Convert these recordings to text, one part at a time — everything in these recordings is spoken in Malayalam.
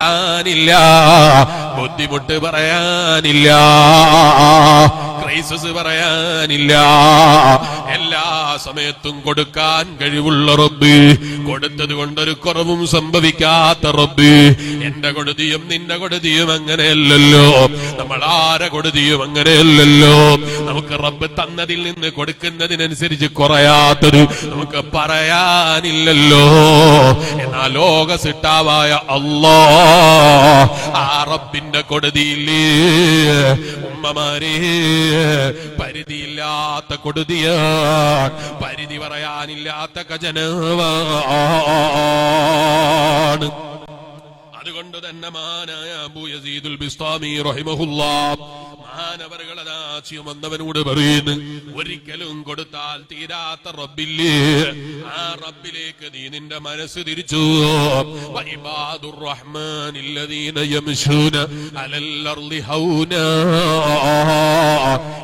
ാനില്ല, ബുദ്ധിമുട്ട് പറയാനില്ല, ക്രൈസിസ് പറയാനില്ല. എല്ലാ സമയത്തും കൊടുക്കാൻ കഴിവുള്ള റബ്ബ്, കൊടുത്തത് കൊണ്ടൊരു കുറവും സംഭവിക്കാത്ത റബ്ബ്. എന്റെ കൊടുതിയും നിന്റെ കൊടുതിയും അങ്ങനെയല്ലല്ലോ, നമ്മൾ ആരെ കൊടുതിയും അങ്ങനെയല്ലല്ലോ. നമുക്ക് റബ്ബ് തന്നതിൽ നിന്ന് കൊടുക്കുന്നതിനനുസരിച്ച് കുറയാത്തത് നമുക്ക് പറയാനില്ലല്ലോ. എന്നാൽ ലോക സിട്ടാവായ അല്ലാഹ് ആ റബ്ബിന്റെ കൊടുതിയില്ലേ ഉമ്മമാരെ, പരിധിയില്ലാത്ത കൊടുതിയാണ്, പരിധി പറയാനില്ലാത്ത ഖജനാവാണ്. അതുകൊണ്ട് തന്നെ മഹാനായ അബൂ യസീദുൽ ബിസ്താമി റഹിമഹുല്ലാഹ് മഹാനവറുകളതാ ചുമന്നവനോട് പറയുന്നു, ഒരിക്കലും കൊടുത്താൽ തീരാത്ത റബ്ബില്ലേ, ആ റബ്ബിലേക്ക് നീ നിന്റെ മനസ്സ് തിരിച്ചു. വഇബാദുർ റഹ്മാനില്ലദീന യംശൂന അലൽ അർളി ഹൗനാ.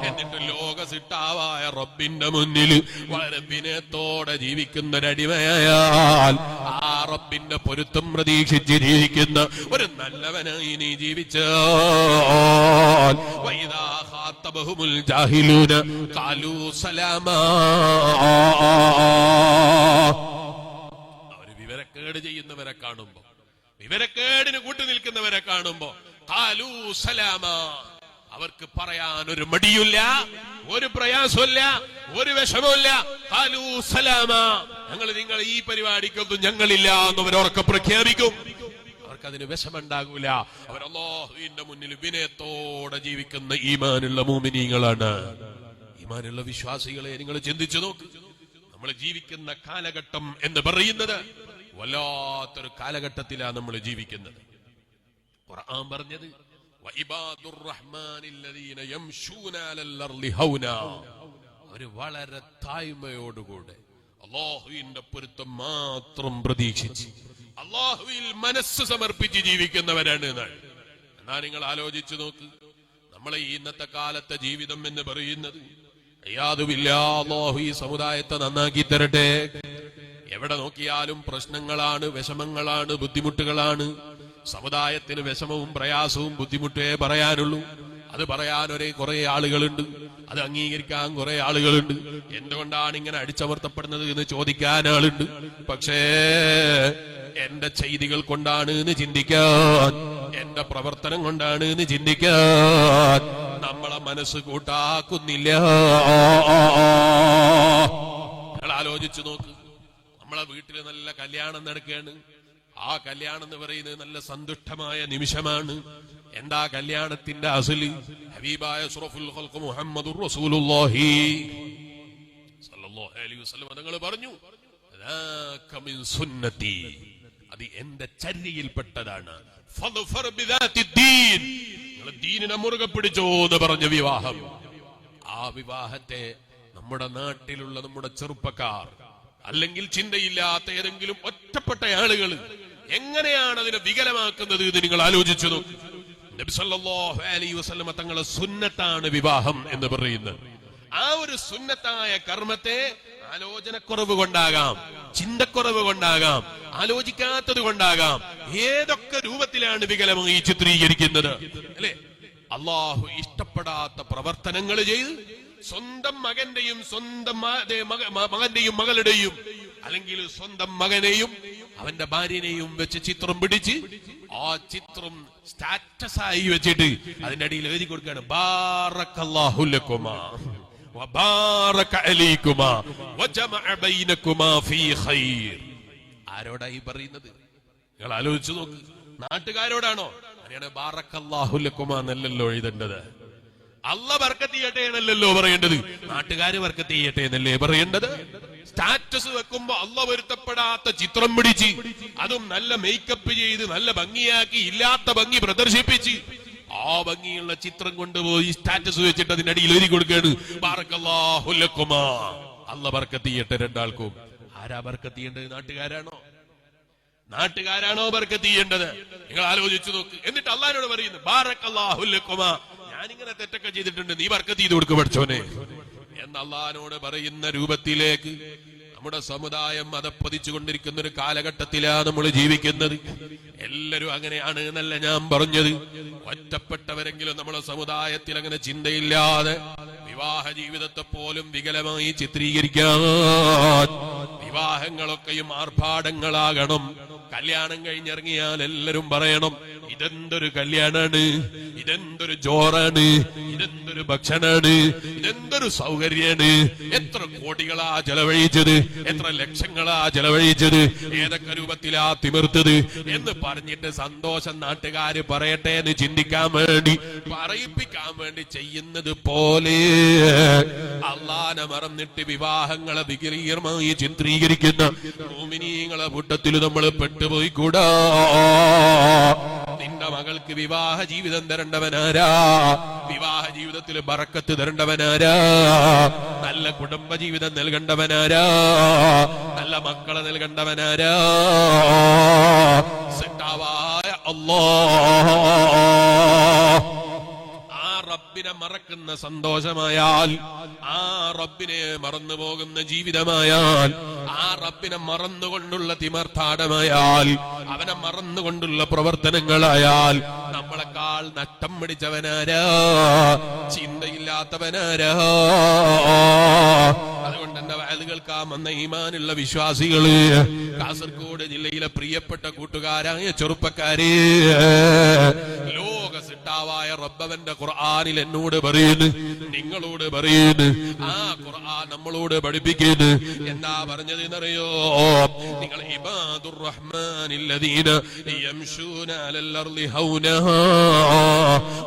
എന്നിട്ട് ലോക സിട്ടാവായ റബ്ബിന്റെ മുന്നിൽ വളരെ വിനയത്തോടെ ജീവിക്കുന്ന ഒരടിമയായാൽ ആ റബ്ബിന്റെ പൊരുത്തം പ്രതീക്ഷിച്ച് ജീവിക്കുന്ന ഒരു നല്ലവനായി നീ ജീവിച്ചാൽ വഇദാ ഖാതബഹുൽ ജാഹിലൂന ഖാലൂ സലാമാ. അവർ വിവരക്കേട് ചെയ്യുന്നവരെ കാണുമ്പോ, വിവരക്കേടിന് കൂട്ടുനിൽക്കുന്നവരെ കാണുമ്പോ ഖാലൂ സലാമാ, അവർക്ക് പറയാൻ ഒരു മടിയില്ല, ഒരു പ്രയാസമില്ല, ഒരു വിഷമമില്ല. ഖാലൂ സലാമാ, നിങ്ങൾ ഈ പരിപാടിക്കൊന്നും ഞങ്ങളില്ല എന്നവരൊക്കെ പ്രഖ്യാപിക്കും. അതിന് വിഷമുണ്ടാകൂല. അവർ അല്ലാഹുവിന്റെ മുന്നിൽ വിനയത്തോടെ ജീവിക്കുന്ന ഈമാനുള്ള മുഅ്മിനീങ്ങളാണ്. ഈമാനുള്ള വിശ്വാസികളെ നിങ്ങൾ ചിന്തിച്ചു നോക്ക്. നമ്മൾ ജീവിക്കുന്ന കാലഘട്ടം എന്ന് പറയുന്നത് വല്ലാത്തൊരു കാലഘട്ടത്തിലാണ് നമ്മൾ ജീവിക്കുന്നത്. ഖുർആൻ പറഞ്ഞത് വഇബാദുർ റഹ്മാനില്ലദീന യംശൂന അലൽ അർളി ഹൗനാ, അവർ വളരെ താഴ്മയോടുകൂടെ അല്ലാഹുവിന്റെ പൊരുത്തം മാത്രം പ്രതീക്ഷിച്ച് അല്ലാഹുവിൽ മനസ്സ് സമർപ്പിച്ച് ജീവിക്കുന്നവരാണ് എന്നാണ്. എന്നാൽ നിങ്ങൾ ആലോചിച്ചു നോക്ക്, നമ്മളെ ഈ ഇന്നത്തെ കാലത്തെ ജീവിതം എന്ന് പറയുന്നത് അല്ലാഹു ഈ സമുദായത്തെ നന്നാക്കി തരട്ടെ. എവിടെ നോക്കിയാലും പ്രശ്നങ്ങളാണ്, വിഷമങ്ങളാണ്, ബുദ്ധിമുട്ടുകളാണ്. സമുദായത്തിന് വിഷമവും പ്രയാസവും ബുദ്ധിമുട്ടേ പറയാനുള്ളൂ. അത് പറയാൻ കുറെ ആളുകളുണ്ട്, അത് അംഗീകരിക്കാൻ കുറെ ആളുകളുണ്ട്. എന്തുകൊണ്ടാണ് ഇങ്ങനെ അടിച്ചമർത്തപ്പെടുന്നത് എന്ന് ചോദിക്കാൻ ആളുണ്ട്. പക്ഷേ എന്റെ ചെയ്തികൾ കൊണ്ടാണ് എന്ന് ചിന്തിക്കാൻ, എന്റെ പ്രവർത്തനം കൊണ്ടാണ് എന്ന് ചിന്തിക്കാൻ നമ്മളെ മനസ്സ് കൂട്ടാക്കുന്നില്ല. നിങ്ങൾ ആലോചിച്ചു നോക്ക്, നമ്മളെ വീട്ടില് നല്ല കല്യാണം നടക്കുകയാണ്. ആ കല്യാണം എന്ന് പറയുന്നത് നല്ല സന്തുഷ്ടമായ നിമിഷമാണ്. എന്താ കല്യാണത്തിന്റെ അസല്? ഹബീബായ അഷ്റഫുൽ ഖൽഖ് മുഹമ്മദുർ റസൂലുള്ളാഹി സ്വല്ലല്ലാഹു അലൈഹി വസല്ലം തങ്ങൾ പറഞ്ഞു, ദാക മിൻ സുന്നതി, അത് എന്റെ ചര്യയിൽപ്പെട്ടതാണ്. ഫദ്ഫർ ബിദാത്തിദ്ദീൻ, നിങ്ങൾ ദീനിനെ മുറുകെ പിടിച്ചോ എന്ന് പറഞ്ഞ വിവാഹം. ആ വിവാഹത്തെ നമ്മുടെ നാട്ടിലുള്ള നമ്മുടെ ചെറുപ്പക്കാർ അല്ലെങ്കിൽ ചിന്തയില്ലാത്ത ഏതെങ്കിലും ഒറ്റപ്പെട്ട ആളുകൾ എങ്ങനെയാണ് അതിനെ വികലമാക്കുന്നത് എന്ന് നിങ്ങൾ ആലോചിച്ചു നോക്കൂ. നബി സല്ലല്ലാഹു അലൈഹി വസല്ലം തങ്ങളെ സുന്നത്താണ് വിവാഹം എന്ന് പറയുന്നത്. ആ ഒരു സുന്നത്തായ കർമ്മത്തെ ആലോചനക്കുറവ് കൊണ്ടാകാം, ചിന്തക്കുറവ് കൊണ്ടാകാം, ആലോചിക്കാത്തത് കൊണ്ടാകാം, ഏതൊക്കെ രൂപത്തിലാണ് വികലമായി ചിത്രീകരിക്കുന്നത് അല്ലെ? അള്ളാഹു ഇഷ്ടപ്പെടാത്ത പ്രവർത്തനങ്ങൾ ചെയ്ത് സ്വന്തം മകന്റെയും സ്വന്തം മകന്റെയും മകളുടെയും അല്ലെങ്കിൽ സ്വന്തം മകനെയും അവന്റെ ഭാര്യനെയും വെച്ച് ചിത്രം പിടിച്ച് ആ ചിത്രം സ്റ്റാറ്റസ് ആയി വെച്ചിട്ട് അതിന്റെ അടിയിൽ എഴുതി കൊടുക്കുകയാണ്, ബാറക്കല്ലാഹു ലക്കുമാ വബാറക അലൈക്കുമാ വജമഅ ബൈനകുമാ ഫീ ഖൈർ. ആരോടായി പറയുന്നത്? നിങ്ങൾ ആലോചിച്ചു നോക്ക്. നാട്ടുകാരോടാണോ? അങ്ങനെയാണ് ബാറക്കല്ലാഹു ലക്കുമാ എന്നല്ലല്ലോ എഴുതേണ്ടത്. അല്ലാഹ് ബർക്കത്ത് ചെയ്യട്ടെ എന്നല്ലല്ലോ പറയേണ്ടത്. നാട്ടുകാര് ബർക്കത്ത് ചെയ്യട്ടെ എന്നല്ലേ പറയേണ്ടത്. സ്റ്റാറ്റസ് വെക്കുമ്പോ അല്ലാഹ് പൊരുത്തപ്പെടാത്ത ചിത്രം പിടിച്ച് അതും നല്ല മേക്കപ്പ് ചെയ്ത് നല്ല ഭംഗിയാക്കി ഇല്ലാത്ത ഭംഗി പ്രദർശിപ്പിച്ച് ആ ഭംഗിയുള്ള ചിത്രം കൊണ്ടുപോയി സ്റ്റാറ്റസ് വെച്ചിട്ട് അതിന്റെ അടിയിൽ എഴുതി കൊടുക്കുകയാണ്, ബാറക്കല്ലാഹു ലക്കുമാ, അല്ലാഹ് ബർക്കത്ത് ചെയ്യട്ടെ രണ്ടാൾക്കും. ആരാ ബർക്കത്ത് ചെയ്യേണ്ടത്? നാട്ടുകാരാണോ? നാട്ടുകാരാണോ ബർക്കത്ത് ചെയ്യേണ്ടത്? നിങ്ങൾ ആലോചിച്ചു നോക്ക്. എന്നിട്ട് അല്ലാഹുവിനോട് പറയുന്നു, ബാറക്കല്ലാഹു ലക്കുമാ, ഞാനിങ്ങനെ തെറ്റൊക്കെ ചെയ്തിട്ടുണ്ട്, നീ ബർക്കത്ത് ചെയ്ത് കൊടുക്ക് പഠിച്ചോനെ എന്ന് അല്ലാഹുവിനോട് പറയുന്ന രൂപത്തിലേക്ക് നമ്മുടെ സമുദായം അധപ്പതിച്ചുകൊണ്ടിരിക്കുന്ന ഒരു കാലഘട്ടത്തിലാണ് നമ്മൾ ജീവിക്കുന്നത്. എല്ലാവരും അങ്ങനെയാണ് എന്നല്ല ഞാൻ പറഞ്ഞത്. ഒറ്റപ്പെട്ടവരെങ്കിലും നമ്മുടെ സമുദായത്തിൽ അങ്ങനെ ചിന്തയില്ലാതെ വിവാഹ ജീവിതത്തെ പോലും വികലമായി ചിത്രീകരിക്കാൻ, വിവാഹങ്ങളൊക്കെയും ആർഭാടങ്ങളാകണം. കല്യാണം കഴിഞ്ഞിറങ്ങിയാൽ എല്ലാരും പറയണം, ഇതെന്തൊരു കല്യാണാണ്, ഇതെന്തൊരു ജോറാണ്, ഇതെന്തൊരു ഭക്ഷണാണ്, ഇതെന്തൊരു സൗകര്യാണ്, എത്ര കോടികളാ ചെലവഴിച്ചത്, എത്ര ലക്ഷങ്ങളാ ചെലവഴിച്ചത്, ഏതൊക്കെ രൂപത്തിലാ തിമിർത്തത് എന്ന് പറഞ്ഞിട്ട് സന്തോഷം നാട്ടുകാര് പറയട്ടെ എന്ന് ചിന്തിക്കാൻ വേണ്ടി, പറയിപ്പിക്കാൻ വേണ്ടി ചെയ്യുന്നത് പോലെ അള്ളാനെ മറന്നിട്ട് വിവാഹങ്ങളെ വികലീയമായി ചിത്രീകരിക്കുന്ന മുഅ്മിനീങ്ങളെ കൂട്ടത്തിൽ നമ്മൾ പെട്ടുപോയിക്കൂടാ. നിന്റെ മകൾക്ക് വിവാഹ ജീവിതം തരേണ്ടവനാരാ? വിവാഹ ജീവിതത്തിൽ ബറക്കത്ത് തരേണ്ടവനാരാ? നല്ല കുടുംബ ജീവിതം നൽകേണ്ടവനാരാ? നല്ല മക്കളെ നൽകേണ്ടവനാരാ? സിട്ടാവായ അല്ലാഹ്. ആ റബ്ബിനെ മറക്കുന്ന സന്തോഷമായാൽ, ആ റബ്ബിനെ മറന്നു പോകുന്ന ജീവിതമായാൽ, ആ റബ്ബിനെ മറന്നുകൊണ്ടുള്ള തിമർത്ഥാടമായാൽ, അവനെ മറന്നുകൊണ്ടുള്ള പ്രവർത്തനങ്ങളായാൽ നമ്മളെക്കാൾ നഷ്ടം പിടിച്ചവനാരാ? ചിന്തയില്ലാത്തവനാരാ? അതുകൊണ്ട് എന്റെ വയല് കേൾക്കാൻ വന്ന ഈമാനുള്ള വിശ്വാസികള്, കാസർഗോഡ് ജില്ലയിലെ പ്രിയപ്പെട്ട കൂട്ടുകാരായ ചെറുപ്പക്കാരെ, ലോക സിട്ടാവായ റബ്ബവന്റെ ഖുർആനിൽ എന്നോട് പറയുന്നു, നിങ്ങളോട് പറയുന്നു, ആ ഖുർആൻ നമ്മളോട് പഠിപ്പിക്കുന്നു. എന്താ പറഞ്ഞത് എന്നറിയോ? നിങ്ങൾ ഇബാദുർ റഹ്മാനില്ലദീന യംശൂന അലൽ അർളി ഹൗനാ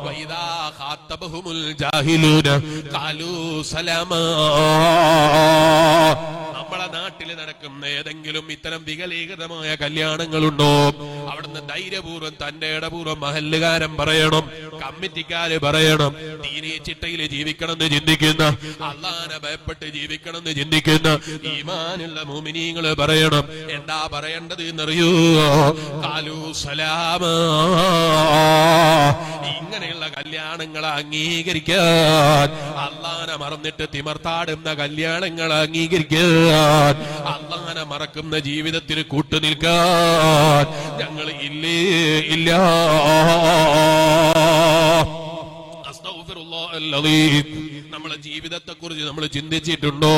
വഇദാ ഖാതബഹുമുൽ ജാഹിലൂന ഖാലൂ സലാമാ. നമ്മളെ നാട്ടിൽ നടക്കുന്ന ഏതെങ്കിലും ഇത്തരം വികലീകൃതമായ കല്യാണങ്ങളുണ്ടോ? അവിടുന്ന് ധൈര്യപൂർവ്വം തന്റെ ഇടപൂർവ്വം മഹല്ലുകാരൻ പറയണം, കമ്മിറ്റിക്കാര് പറയണം, ദീനീ ചിട്ടയിൽ ജീവിക്കണം എന്ന് ചിന്തിക്കുന്ന, അള്ളാനെ ഭയപ്പെട്ട് ജീവിക്കണം എന്ന് ചിന്തിക്കുന്ന ഈമാനുള്ള മുഅ്മിനീങ്ങള് പറയണം. എന്താ പറയേണ്ടത് എന്നറിയോ? ഖാലൂ സലാമാ. ഇങ്ങനെയുള്ള കല്യാണങ്ങളെ അംഗീകരിക്കാൻ, അള്ളാനെ മറന്നിട്ട് തിമർത്താടുന്ന കല്യാണങ്ങളെ അംഗീകരിക്കാൻ, അള്ളാനെ മറക്കുന്ന ജീവിതത്തിന് കൂട്ടുനിൽക്കാൻ ഞങ്ങൾ ഇല്ലേ? ഇല്ല. നമ്മളെ ജീവിതത്തെ കുറിച്ച് നമ്മൾ ചിന്തിച്ചിട്ടുണ്ടോ?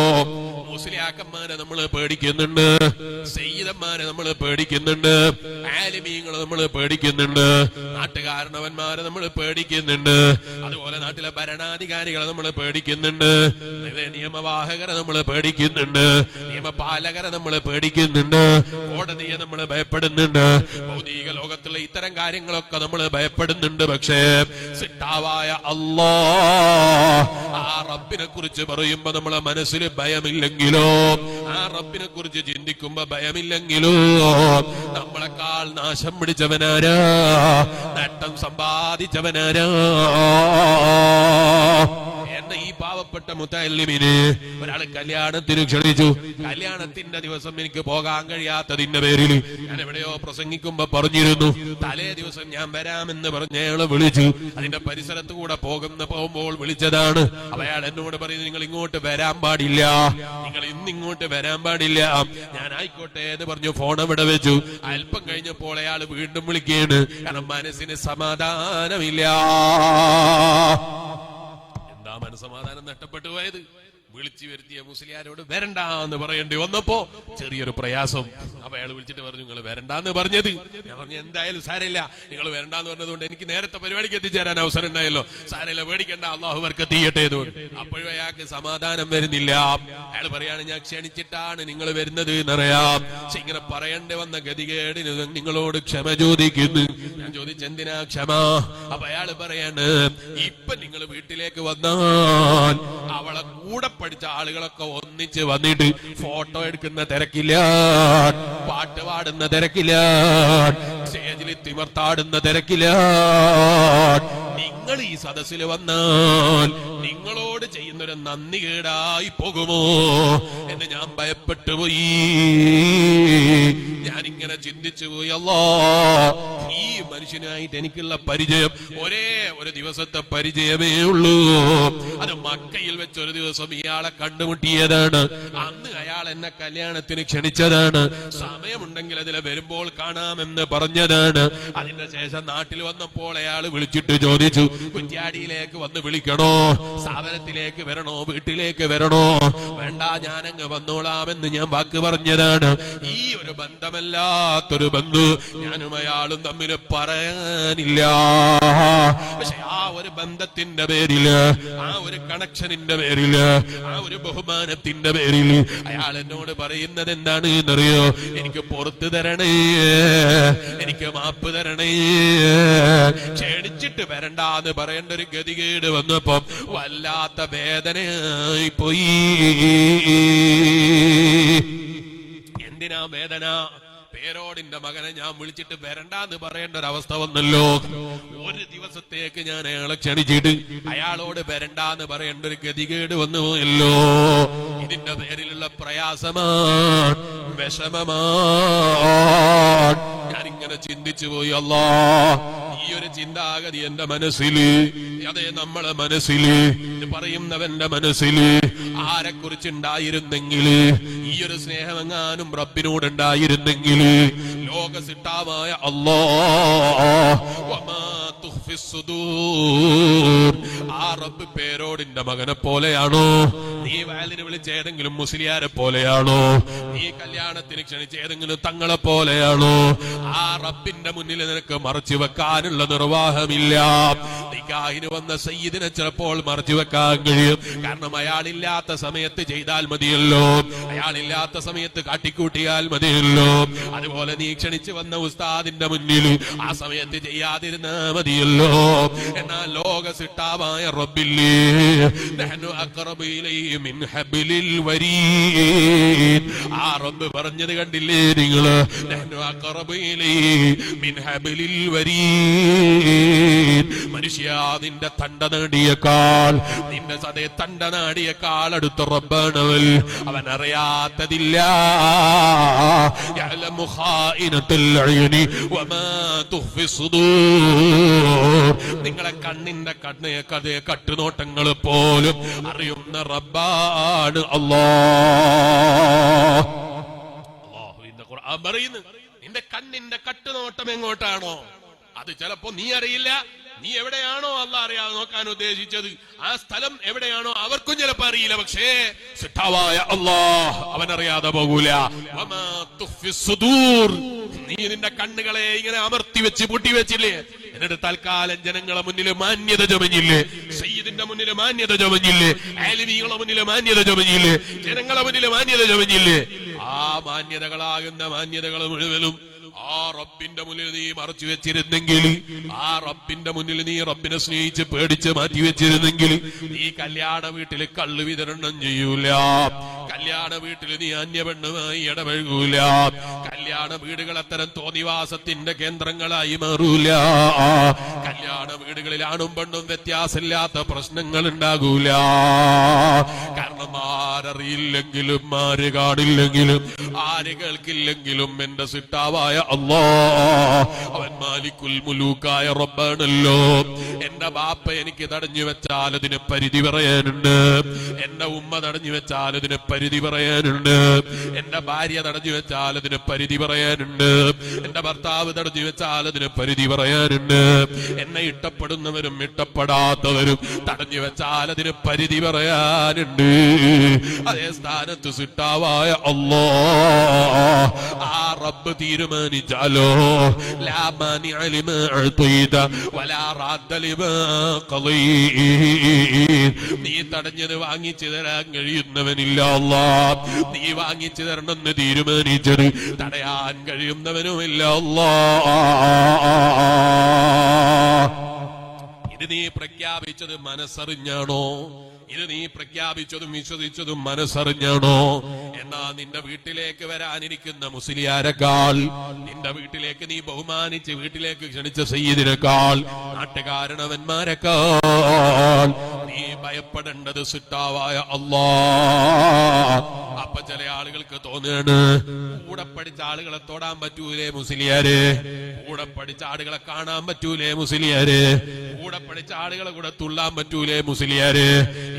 മുസ്ലിയാക്കന്മാരെ നമ്മൾ പേടിക്കുന്നുണ്ട്, സയ്യിദന്മാരെ നമ്മൾ പേടിക്കുന്നുണ്ട്, ആലിമീങ്ങളെ നമ്മൾ പേടിക്കുന്നുണ്ട്, നാട്ടുകാരണവന്മാരെ നമ്മൾ പേടിക്കുന്നുണ്ട്, അതുപോലെ നാട്ടിലെ ഭരണാധികാരികളെ നമ്മൾ പേടിക്കുന്നുണ്ട്, നിയമവാഹകരെ നമ്മൾ പേടിക്കുന്നുണ്ട്, നിയമപാലകരെ നമ്മൾ പേടിക്കുന്നുണ്ട്, കോടതിയെ നമ്മൾ ഭയപ്പെടുന്നുണ്ട്, ഭൗതിക ലോകത്തുള്ള ഇത്തരം കാര്യങ്ങളൊക്കെ നമ്മൾ ഭയപ്പെടുന്നുണ്ട്. പക്ഷേ സിട്ടാവായ അല്ലാഹ്, ആ റബ്ബിനെ കുറിച്ച് പറയുമ്പോ നമ്മളെ മനസ്സിൽ ഭയമില്ലെങ്കിലോ, ആ റബ്ബിനെ കുറിച്ച് ചിന്തിക്കുമ്പോ ഭയമില്ലെങ്കിലോ, നമ്മളെക്കാൾ നാശം പിടിച്ചവനാരാ? നേട്ടം സമ്പാദിച്ചവനാരാ? എന്ന ഈ പാവപ്പെട്ട മുത്തഅല്ലിമിനെ ഒരാള് കല്യാണത്തിന് ക്ഷണിച്ചു. കല്യാണത്തിന്റെ ദിവസം എനിക്ക് പോകാൻ കഴിയാത്തതിന്റെ പേരിൽ ഞാൻ എവിടെയോ പ്രസംഗിക്കുമ്പോ പറഞ്ഞിരുന്നു, തലേ ദിവസം ഞാൻ വരാമെന്ന് പറഞ്ഞ അയാളെ വിളിച്ചു. അതിന്റെ പരിസരത്ത് കൂടെ പോകുമ്പോൾ വിളിച്ചതാണ്. അപ്പൊ അയാൾ എന്നോട് പറയുന്നു, നിങ്ങൾ ഇങ്ങോട്ട് വരാൻ പാടില്ല, നിങ്ങൾ ഇന്നിങ്ങോട്ട് വരാൻ പാടില്ല. ഞാൻ ആയിക്കോട്ടെ എന്ന് പറഞ്ഞു ഫോൺ അവിടെ വെച്ചു. അല്പം കഴിഞ്ഞപ്പോൾ അയാൾ വീണ്ടും വിളിക്കുകയാണ്. കാരണം മനസ്സിന് സമാധാനമില്ല. എന്താ മനസ്സമാധാനം നഷ്ടപ്പെട്ടു പോയത്? വിളിച്ചു വരുത്തിയ മുസ്ലിയാരോട് വരണ്ട എന്ന് പറയേണ്ടി വന്നപ്പോ ചെറിയൊരു പ്രയാസം. അപ്പൊ അയാൾ വിളിച്ചിട്ട് പറഞ്ഞു, നിങ്ങൾ വരണ്ടെന്ന് പറഞ്ഞത്. ഞാൻ പറഞ്ഞു, എന്തായാലും സാരമില്ല, നിങ്ങൾ വരണ്ടെന്ന് പറഞ്ഞതുകൊണ്ട് എനിക്ക് നേരത്തെ പരിപാടിക്ക് എത്തിച്ചേരാൻ അവസരം ഉണ്ടായല്ലോ, സാരമില്ല, പേടിക്കണ്ട, അള്ളാഹു വർക്കത്ത് ചെയ്യട്ടെ എന്നുകൊണ്ട്. അപ്പോഴും അയാൾക്ക് സമാധാനം വരുന്നില്ല. അയാൾ പറയാണ്, ഞാൻ ക്ഷണിച്ചിട്ടാണ് നിങ്ങൾ വരുന്നത് എന്നറിയാം, പക്ഷെ ഇങ്ങനെ പറയേണ്ടി വന്ന ഗതികേടിന് നിങ്ങളോട് ക്ഷമ ചോദിക്കുന്നു. ഞാൻ ചോദിച്ചെന്തിനാ ക്ഷമ? അപ്പൊ അയാൾ പറയാണ്, ഇപ്പൊ നിങ്ങൾ വീട്ടിലേക്ക് വന്നാൽ അവളെ കൂടെ പഠിച്ച ആളുകളൊക്കെ ഒന്നിച്ച് വന്നിട്ട് ഫോട്ടോ എടുക്കുന്ന തിരക്കില്ല, പാട്ട് പാടുന്ന തിരക്കില്ല, സ്റ്റേജിൽ തിമർത്താടുന്ന തിരക്കില്ല. നിങ്ങൾ ഈ സദസ്സിൽ വന്നാൽ നിങ്ങളോട് ചെയ്യുന്നൊരു നന്ദി കേടായി പോകുമോ എന്ന് ഞാൻ ഭയപ്പെട്ടു പോയി. ഞാനിങ്ങനെ ചിന്തിച്ചു പോയി, അല്ലാ, ഈ മനുഷ്യനായിട്ട് എനിക്കുള്ള പരിചയം ഒരേ ഒരു ദിവസത്തെ പരിചയമേ ഉള്ളൂ. അത് മക്കയിൽ വെച്ച് ഒരു ദിവസം ഇയാളെ കണ്ടുമുട്ടിയതാണ്. അന്ന് അയാൾ എന്നെ കല്യാണത്തിന് ക്ഷണിച്ചതാണ്. സമയമുണ്ടെങ്കിൽ അതിൽ വരുമ്പോൾ കാണാമെന്ന് പറഞ്ഞതാണ്. അതിന്റെ ശേഷം നാട്ടിൽ വന്നപ്പോൾ അയാൾ വിളിച്ചിട്ട് ചോദിച്ചു, കുറ്റ്യാടിയിലേക്ക് വന്ന് വിളിക്കണോ, സ്ഥാപനത്തിലേക്ക് വരണോ, വീട്ടിലേക്ക് വരണോ? വേണ്ട, ഞാനങ്ങ് വന്നോളാമെന്ന് ഞാൻ വാക്ക് പറഞ്ഞതാണ്. ഈ ഒരു ബന്ധമല്ലാത്തൊരു ബന്ധു ഞാനും അയാളും തമ്മിൽ പറയാനില്ല. പക്ഷെ ആ ഒരു ബന്ധത്തിന്റെ പേരില്, ആ ഒരു കണക്ഷനിന്റെ പേരില്, ആ ഒരു ബഹുമാനത്തിന്റെ പേരിൽ അയാൾ എന്നോട് പറയുന്നത് എന്താണ് എന്നറിയോ? എനിക്ക് പുറത്തു തരണേ, എനിക്ക് മാപ്പ് തരണേ. ക്ഷണിച്ചിട്ട് വരണ്ടാന്ന് പറയേണ്ട ഒരു ഗതികേട് വന്നപ്പം വല്ലാത്ത വേദനയായി പോയി. എന്തിനാ വേദന? പേരോടിന്റെ മകനെ ഞാൻ വിളിച്ചിട്ട് വരണ്ടാന്ന് പറയേണ്ട ഒരു അവസ്ഥ വന്നല്ലോ. ഒരു ദിവസത്തേക്ക് ഞാൻ അയാളെ ക്ഷണിച്ചിട്ട് അയാളോട് വരണ്ടാന്ന് പറയേണ്ട ഒരു ഗതികേട് വന്നു പോയല്ലോ. ഇതിന്റെ പേരിലുള്ള പ്രയാസമാണ്, വിഷമമാണ്. ഞാനിങ്ങനെ ചിന്തിച്ചു പോയി, അല്ലാ, ഈ ഒരു ചിന്താഗതി എന്റെ മനസ്സില്, അതേ നമ്മളെ മനസ്സില്, പറയുന്നവന്റെ മനസ്സില് ആരെക്കുറിച്ചുണ്ടായിരുന്നെങ്കിൽ, ഈ ഒരു സ്നേഹമെങ്ങാനും റബ്ബിനോടുണ്ടായിരുന്നെങ്കിൽ, ലോകസിട്ടാവായ ആ റബ്ബ് പേരോടിന്റെ മകനെ പോലെയാണോ? നീ വയലിന് വിളിച്ച ഏതെങ്കിലും മുസ്ലിയാരെ പോലെയാണോ? നീ കല്യാണത്തിന് ക്ഷണിച്ച ഏതെങ്കിലും തങ്ങളെ പോലെയാണോ? ആ റബ്ബിന്റെ മുന്നിൽ നിനക്ക് മറച്ചു വെക്കാനുള്ള നിർവാഹമില്ല. നിക്കാഹിന് വന്ന സയ്യിദിനെ ചിലപ്പോൾ മറച്ചു വെക്കാൻ കഴിയും. കാരണം അയാളില്ലാത്ത സമയത്ത് ചെയ്താൽ മതിയല്ലോ, അയാളില്ലാത്ത സമയത്ത് കാട്ടിക്കൂട്ടിയാൽ മതിയല്ലോ. അതുപോലെ നീ ക്ഷണിച്ചു വന്ന ഉസ്താദിന്റെ മുന്നിൽ ആ സമയത്ത് ചെയ്യാതിരുന്നാ മതിയല്ലോ. എന്നാൽ ലോക സിട്ടാവായ റബ്ബില്ലേ, നഹ്നു അഖറബു ഇലൈഹി മിൻ ഹബ്ലിൽ വരീദ്. ആ റബ്ബ് പറഞ്ഞത് കണ്ടില്ലേ നിങ്ങള്? നഹ്നു അഖറബു ഇലൈഹി മിൻ ഹബ്ലിൽ വരീദ്. മനുഷ്യ, നിന്റെ തണ്ട നാടിയേക്കാൾ, നിന്റെ സദേ തണ്ട നാടിയേക്കാൾ അടുത്ത റബ്ബാണവൻ. അവൻ അറിയാത്തതില്ല. യഅലമു ഖായിനത്തുൽ അയ്നി വമാ തുഖ്ഫി സുദൂർ. നിങ്ങളെ കണ്ണിന്റെ കഥയെ കട്ടുനോട്ടങ്ങൾ പോലും അറിയുന്ന റബ്ബാണ് അല്ലാഹ്. അല്ലാഹുവിന്റെ ഖുർആൻ പറയുന്നു, നിന്റെ കണ്ണിന്റെ കട്ടുനോട്ടം എങ്ങോട്ടാണോ അത് ചിലപ്പോ നീ അറിയില്ല. നീ എവിടെയാണോ അല്ലാഹ് അറിയാതെ നോക്കാൻ ഉദ്ദേശിച്ചത്, ആ സ്ഥലം എവിടെയാണോ അവർക്കും ചിലപ്പോ അറിയില്ല. പക്ഷേ സിട്ടാവായ അല്ലാഹ് അവനറിയാതെ പോകൂല. വമാ തുഖ്ഫി സുദൂർ. നീ നിന്റെ കണ്ണുകളെ ഇങ്ങനെ അമർത്തി വെച്ച് പൂട്ടി വെച്ചില്ലേ? എന്നിട്ട് തൽക്കാലം ജനങ്ങളെ മുന്നിൽ മാന്യത ചുമഞ്ഞില്ലേ? സയ്യിദിന്റെ മുന്നിൽ മാന്യത ചുമഞ്ഞില്ലേ? ആലിമീങ്ങളുടെ മുന്നിൽ മാന്യത ചുമഞ്ഞില്ലേ? ജനങ്ങളെ മുന്നിൽ മാന്യത ചുമഞ്ഞില്ലേ? ആ മാന്യതകളാകുന്ന മാന്യതകൾ മുഴുവനും ആ റബ്ബിന്റെ മുന്നിൽ നീ മറച്ചു വെച്ചിരുന്നെങ്കിൽ, ആ റബ്ബിന്റെ മുന്നിൽ നീ റബ്ബിനെ സ്നേഹിച്ച് പേടിച്ച് മാറ്റി വെച്ചിരുന്നെങ്കിൽ, നീ കല്യാണ വീട്ടിൽ കള്ള് വിതരണം ചെയ്യൂല, കല്യാണ വീട്ടിൽ നീ അന്യപെണ്ണുമായി ഇടപഴകൂല, കല്യാണ വീടുകൾ അത്തരം തോന്നിവാസത്തിന്റെ കേന്ദ്രങ്ങളായി മാറൂല, കല്യാണ വീടുകളിൽ ആണും പെണ്ണും വ്യത്യാസമില്ലാത്ത പ്രശ്നങ്ങൾ ഉണ്ടാകൂല. കാരണം ആരറിയില്ലെങ്കിലും, ആര് കാണില്ലെങ്കിലും, ആര് കേൾക്കില്ലെങ്കിലും എന്റെ സിട്ടാവായ അല്ലാഹ് അവൻ മാലിക്കുൽ മുലൂക്കായ റബ്ബാണല്ലോ. എന്റെ ബാപ്പ എനിക്ക് തടഞ്ഞു വെച്ചാൽ അതിന് പരിധി പറയാനുണ്ട്, എന്റെ ഉമ്മ തടഞ്ഞു വെച്ചാൽ അതിന് പരിധി പറയാനുണ്ട്, എന്റെ ഭാര്യ തടഞ്ഞു വെച്ചാൽ അതിന് പരിധി പറയാനുണ്ട്, എന്റെ ഭർത്താവ് തടഞ്ഞു വെച്ചാൽ അതിന് പരിധി പറയാനുണ്ട്, എന്നെ ഇഷ്ടപ്പെടുന്നവരും ഇഷ്ടപ്പെടാത്തവരും തടഞ്ഞു വെച്ചാൽ അതിന് പരിധി പറയാനുണ്ട്. അതേ സ്ഥാനത്ത് സിട്ടാവായ അല്ലാഹ് ആ റബ്ബ് തീരുമാനിച്ചാലോ, ലാ മാനിഅ ലിമാ അഅ്തൈത വലാ റാദ്ദ ലിമാ ഖളീത്. നീ തടഞ്ഞത് വാങ്ങിച്ചു തരാൻ കഴിയുന്നവനില്ല അല്ലാഹ്, നീ വാങ്ങിച്ചു തരണമെന്ന് തീരുമാനിച്ചത് തടയാൻ കഴിയുന്നവനുമില്ല അല്ലാഹ്. ഇത് നീ പ്രഖ്യാപിച്ചത് മനസ്സറിഞ്ഞാണോ? ഇത് നീ പ്രഖ്യാപിച്ചതും വിശ്വസിച്ചതും മനസ്സറിഞ്ഞാണോ? എന്നാ നിന്റെ വീട്ടിലേക്ക് വരാനിരിക്കുന്ന മുസ്ലിയാരെക്കാൾ, നിന്റെ വീട്ടിലേക്ക് നീ ബഹുമാനിച്ച് വീട്ടിലേക്ക് ക്ഷണിച്ച സയ്യിദിനേക്കാൾ, നാട്ടുകാരണവന്മാരെക്കാൾ നീ ഭയപ്പെടേണ്ടത് സിട്ടാവായ അല്ലാഹ്. അപ്പൊ ചില ആളുകൾക്ക് തോന്നുകയാണ്, കൂടെ പഠിച്ച ആളുകളെ തൊടാൻ പറ്റൂലേ മുസ്ലിയാര്, കൂടെ പഠിച്ച ആളുകളെ കാണാൻ പറ്റൂലേ മുസ്ലിയാര്, കൂടെ പഠിച്ച ആളുകളെ കൂടെ തുള്ളാൻ പറ്റൂലേ മുസ്ലിയാര്.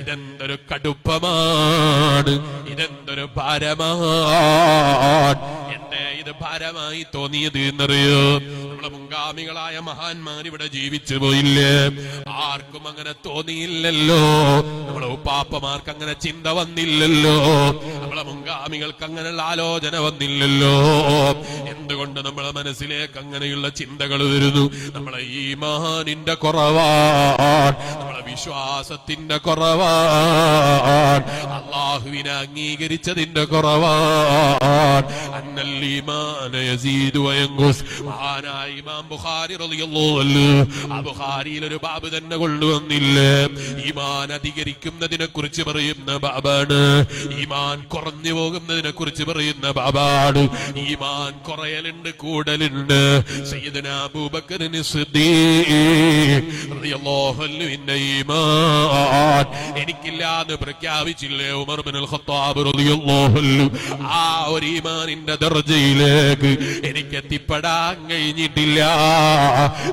ഇതെന്തൊരു കടുപ്പമാണ്, ഇതെന്തൊരു ഭാരമാണ്. എന്തേ ഇത് ഭാരമായി തോന്നിയത് എന്നറിയോ? നമ്മളെ മുൻഗാമികളായ മഹാന്മാർ ഇവിടെ ജീവിച്ചു പോയില്ലേ? ആർക്കും അങ്ങനെ തോന്നിയില്ലല്ലോ. നമ്മളെ ഉപ്പാപ്പമാർക്ക് അങ്ങനെ ചിന്ത വന്നില്ലല്ലോ. നമ്മളെ മുൻഗാമികൾക്ക് അങ്ങനെയുള്ള ആലോചന വന്നില്ലല്ലോ. എന്തുകൊണ്ട് നമ്മളെ മനസ്സിലേക്ക് അങ്ങനെയുള്ള ചിന്തകൾ വരുന്നു? നമ്മളെ ഈമാനിന്റെ കുറവാണ്, നമ്മളെ വിശ്വാസത്തിന്റെ കുറവാണ്, അല്ലാഹുവിനെ അംഗീകരിച്ചതിന്റെ കുറവാണ്. അന്നൽ ഈമാന യസീദു വയൻഖുസ്. മഹാനായ ഇമാം ബുഖാരി റളിയല്ലാഹു അൻഹു ആ ബുഖാരിയിൽ ഒരു ബാബ് തന്നെ കൊണ്ടുവന്നില്ലേ? ഈമാൻ അധികരിക്കുന്നതിനെ കുറിച്ച് പറയുന്ന ബാബാണ്, ഈമാൻ കുറഞ്ഞു പോകുന്നതിനെ കുറിച്ച് പറയുന്ന ബാബാണ്. ഈമാൻ കുറയലുണ്ട്, കൂടലുണ്ട്. സയ്യിദുനാ അബൂബക്കർ സിദ്ദീഖ് റളിയല്ലാഹു അൻഹുവിന്റെ ഈമാൻ എനിക്കില്ലാന്ന് പ്രഖ്യാപിച്ചില്ലേ ഉമർ ഇബ്നുൽ ഖത്താബ് റളിയല്ലാഹു അൻഹു? ആ ഒരു ഈമാനിന്റെ ദർജയിലേക്ക് എനിക്ക് എത്തിപ്പെടാൻ കഴിഞ്ഞിട്ടില്ല,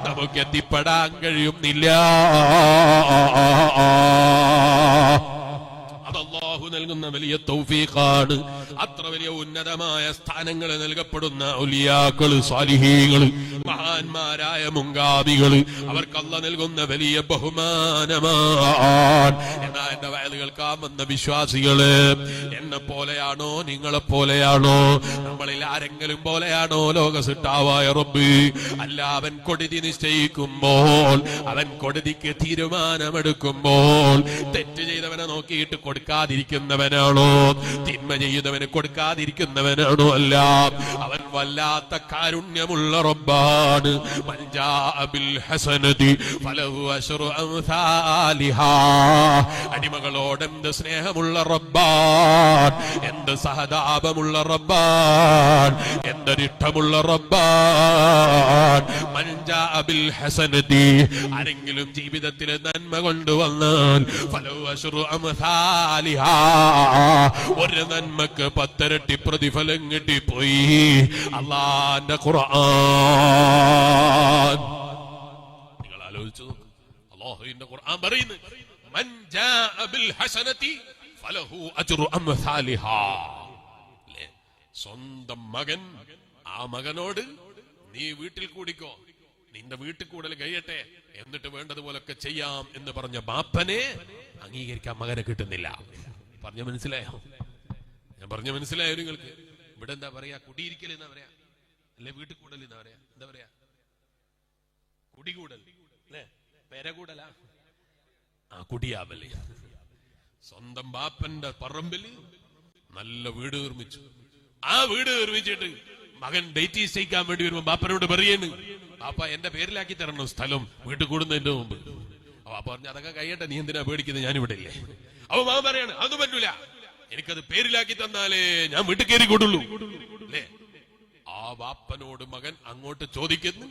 നമുക്ക് എത്തിപ്പെടാൻ കഴിയുന്നില്ല. അല്ലാഹു നൽകുന്ന വലിയ തൗഫീഖാണ്. അത്ര വലിയ ഉന്നതമായ സ്ഥാനങ്ങൾ നൽകപ്പെടുന്ന ഔലിയാക്കള്, സാലിഹീങ്ങള്, മഹാന്മാരായ മുൻഗാമികള്, അവർക്ക് അല്ലാഹു നൽകുന്ന വലിയ ബഹുമാനമാണ്. എന്നാ എന്റെ വയല് കേൾക്കാൻ വന്ന വിശ്വാസികള്, എന്നെ പോലെയാണോ നിങ്ങളെ പോലെയാണോ, നമ്മളിൽ ആരെങ്കിലും പോലെയാണോ ലോക സിട്ടാവായ റബ്ബ്? അല്ല, അവൻ കൊടുതി നിശ്ചയിക്കുമ്പോൾ, അവൻ കൊടുതിക്ക് തീരുമാനമെടുക്കുമ്പോൾ തെറ്റ് ചെയ്തവനെ നോക്കിയിട്ട് കൊടുക്കാതിരിക്കുന്നവനാണോ? തിന്മ ചെയ്തവന് കൊടുക്കാതിരിക്കുന്നവനാണോ? അല്ല, അവൻ വല്ലാത്ത കാരുണ്യമുള്ള റബ്ബാണ്. മൻ ജാഅ ബിൽ ഹസനതി ഫലഹു അശ്റു അംസാലിഹാ. അടിമകളോട് എന്ത് സ്നേഹമുള്ള റബ്ബാൻ, എന്ത് സഹതാപമുള്ള റബ്ബാൻ, എന്തൊരിഷ്ടമുള്ള റബ്ബാൻ. മൻ ജാഅ ബിൽ ഹസനതി, ആരെങ്കിലും ജീവിതത്തിൽ നന്മ കൊണ്ടുവന്നാൽ ഫലഹു അശ്റു അംസാലിഹാ, ഒരു നന്മക്ക് 10 ഇരട്ടി പ്രതിഫലം കിട്ടിപ്പോയി. അല്ലാഹുവിന്റെ ഖുർആൻ നിങ്ങൾ ആലോചിച്ചു നോക്ക്. അല്ലാഹുവിന്റെ ഖുർആൻ പറയുന്നു, മൻ ജാഅ ബിൽ ഹസനതി ഫലഹു അജ്റു അംസാലിഹാ. സ്വന്തം മകൻ, ആ മകനോട് നീ വീട്ടിൽ കൂടിക്കോ, നിന്റെ വീട്ടിൽ കൂടൽ കഴിയട്ടെ, എന്നിട്ട് വേണ്ടതുപോലൊക്കെ ചെയ്യാം എന്ന് പറഞ്ഞ ബാപ്പനെ അംഗീകരിക്കാൻ മകനെ കിട്ടുന്നില്ല. പറഞ്ഞ മനസ്സിലായോ? ഞാൻ പറഞ്ഞ മനസ്സിലായോ നിങ്ങൾക്ക്? ഇവിടെ എന്താ പറയാ? കുടിയിരിക്കൽ എന്നാ പറയാ, അല്ലെ വീട്ടിൽ കൂടൽ എന്നാ പറയാ, എന്താ പറയാ? കുടികൂടൽ അല്ലെ, പെരകൂടലാ, ആ കുടിയാവല്. സ്വന്തം ബാപ്പന്റെ പറമ്പിൽ നല്ല വീട് നിർമ്മിച്ചു. ആ വീട് നിർമ്മിച്ചിട്ട് മകൻ ഡേറ്റ് ചെയ്യിക്കാൻ വേണ്ടി വരുമ്പോ ബാപ്പനോട് പറയുന്നു, ബാപ്പ എന്റെ പേരിലാക്കി തരണം സ്ഥലം വീട്ടിൽ കൂടുന്നതിന്റെ മുമ്പ്. അപ്പൊ പറഞ്ഞു, അതൊക്കെ കഴിയട്ടെ, നീ എന്തിനാ പേടിക്കുന്നത്, ഞാനിവിടെ ഇല്ലേ. അപ്പൊ മകൻ പറയാണ്, അതൊന്നും പറ്റൂല, എനിക്കത് പേരിലാക്കി തന്നാലേ ഞാൻ വീട്ടിൽ കയറി കൂടുള്ളൂ അല്ലേ. ആ ബാപ്പനോട് മകൻ അങ്ങോട്ട് ചോദിക്കുന്നു,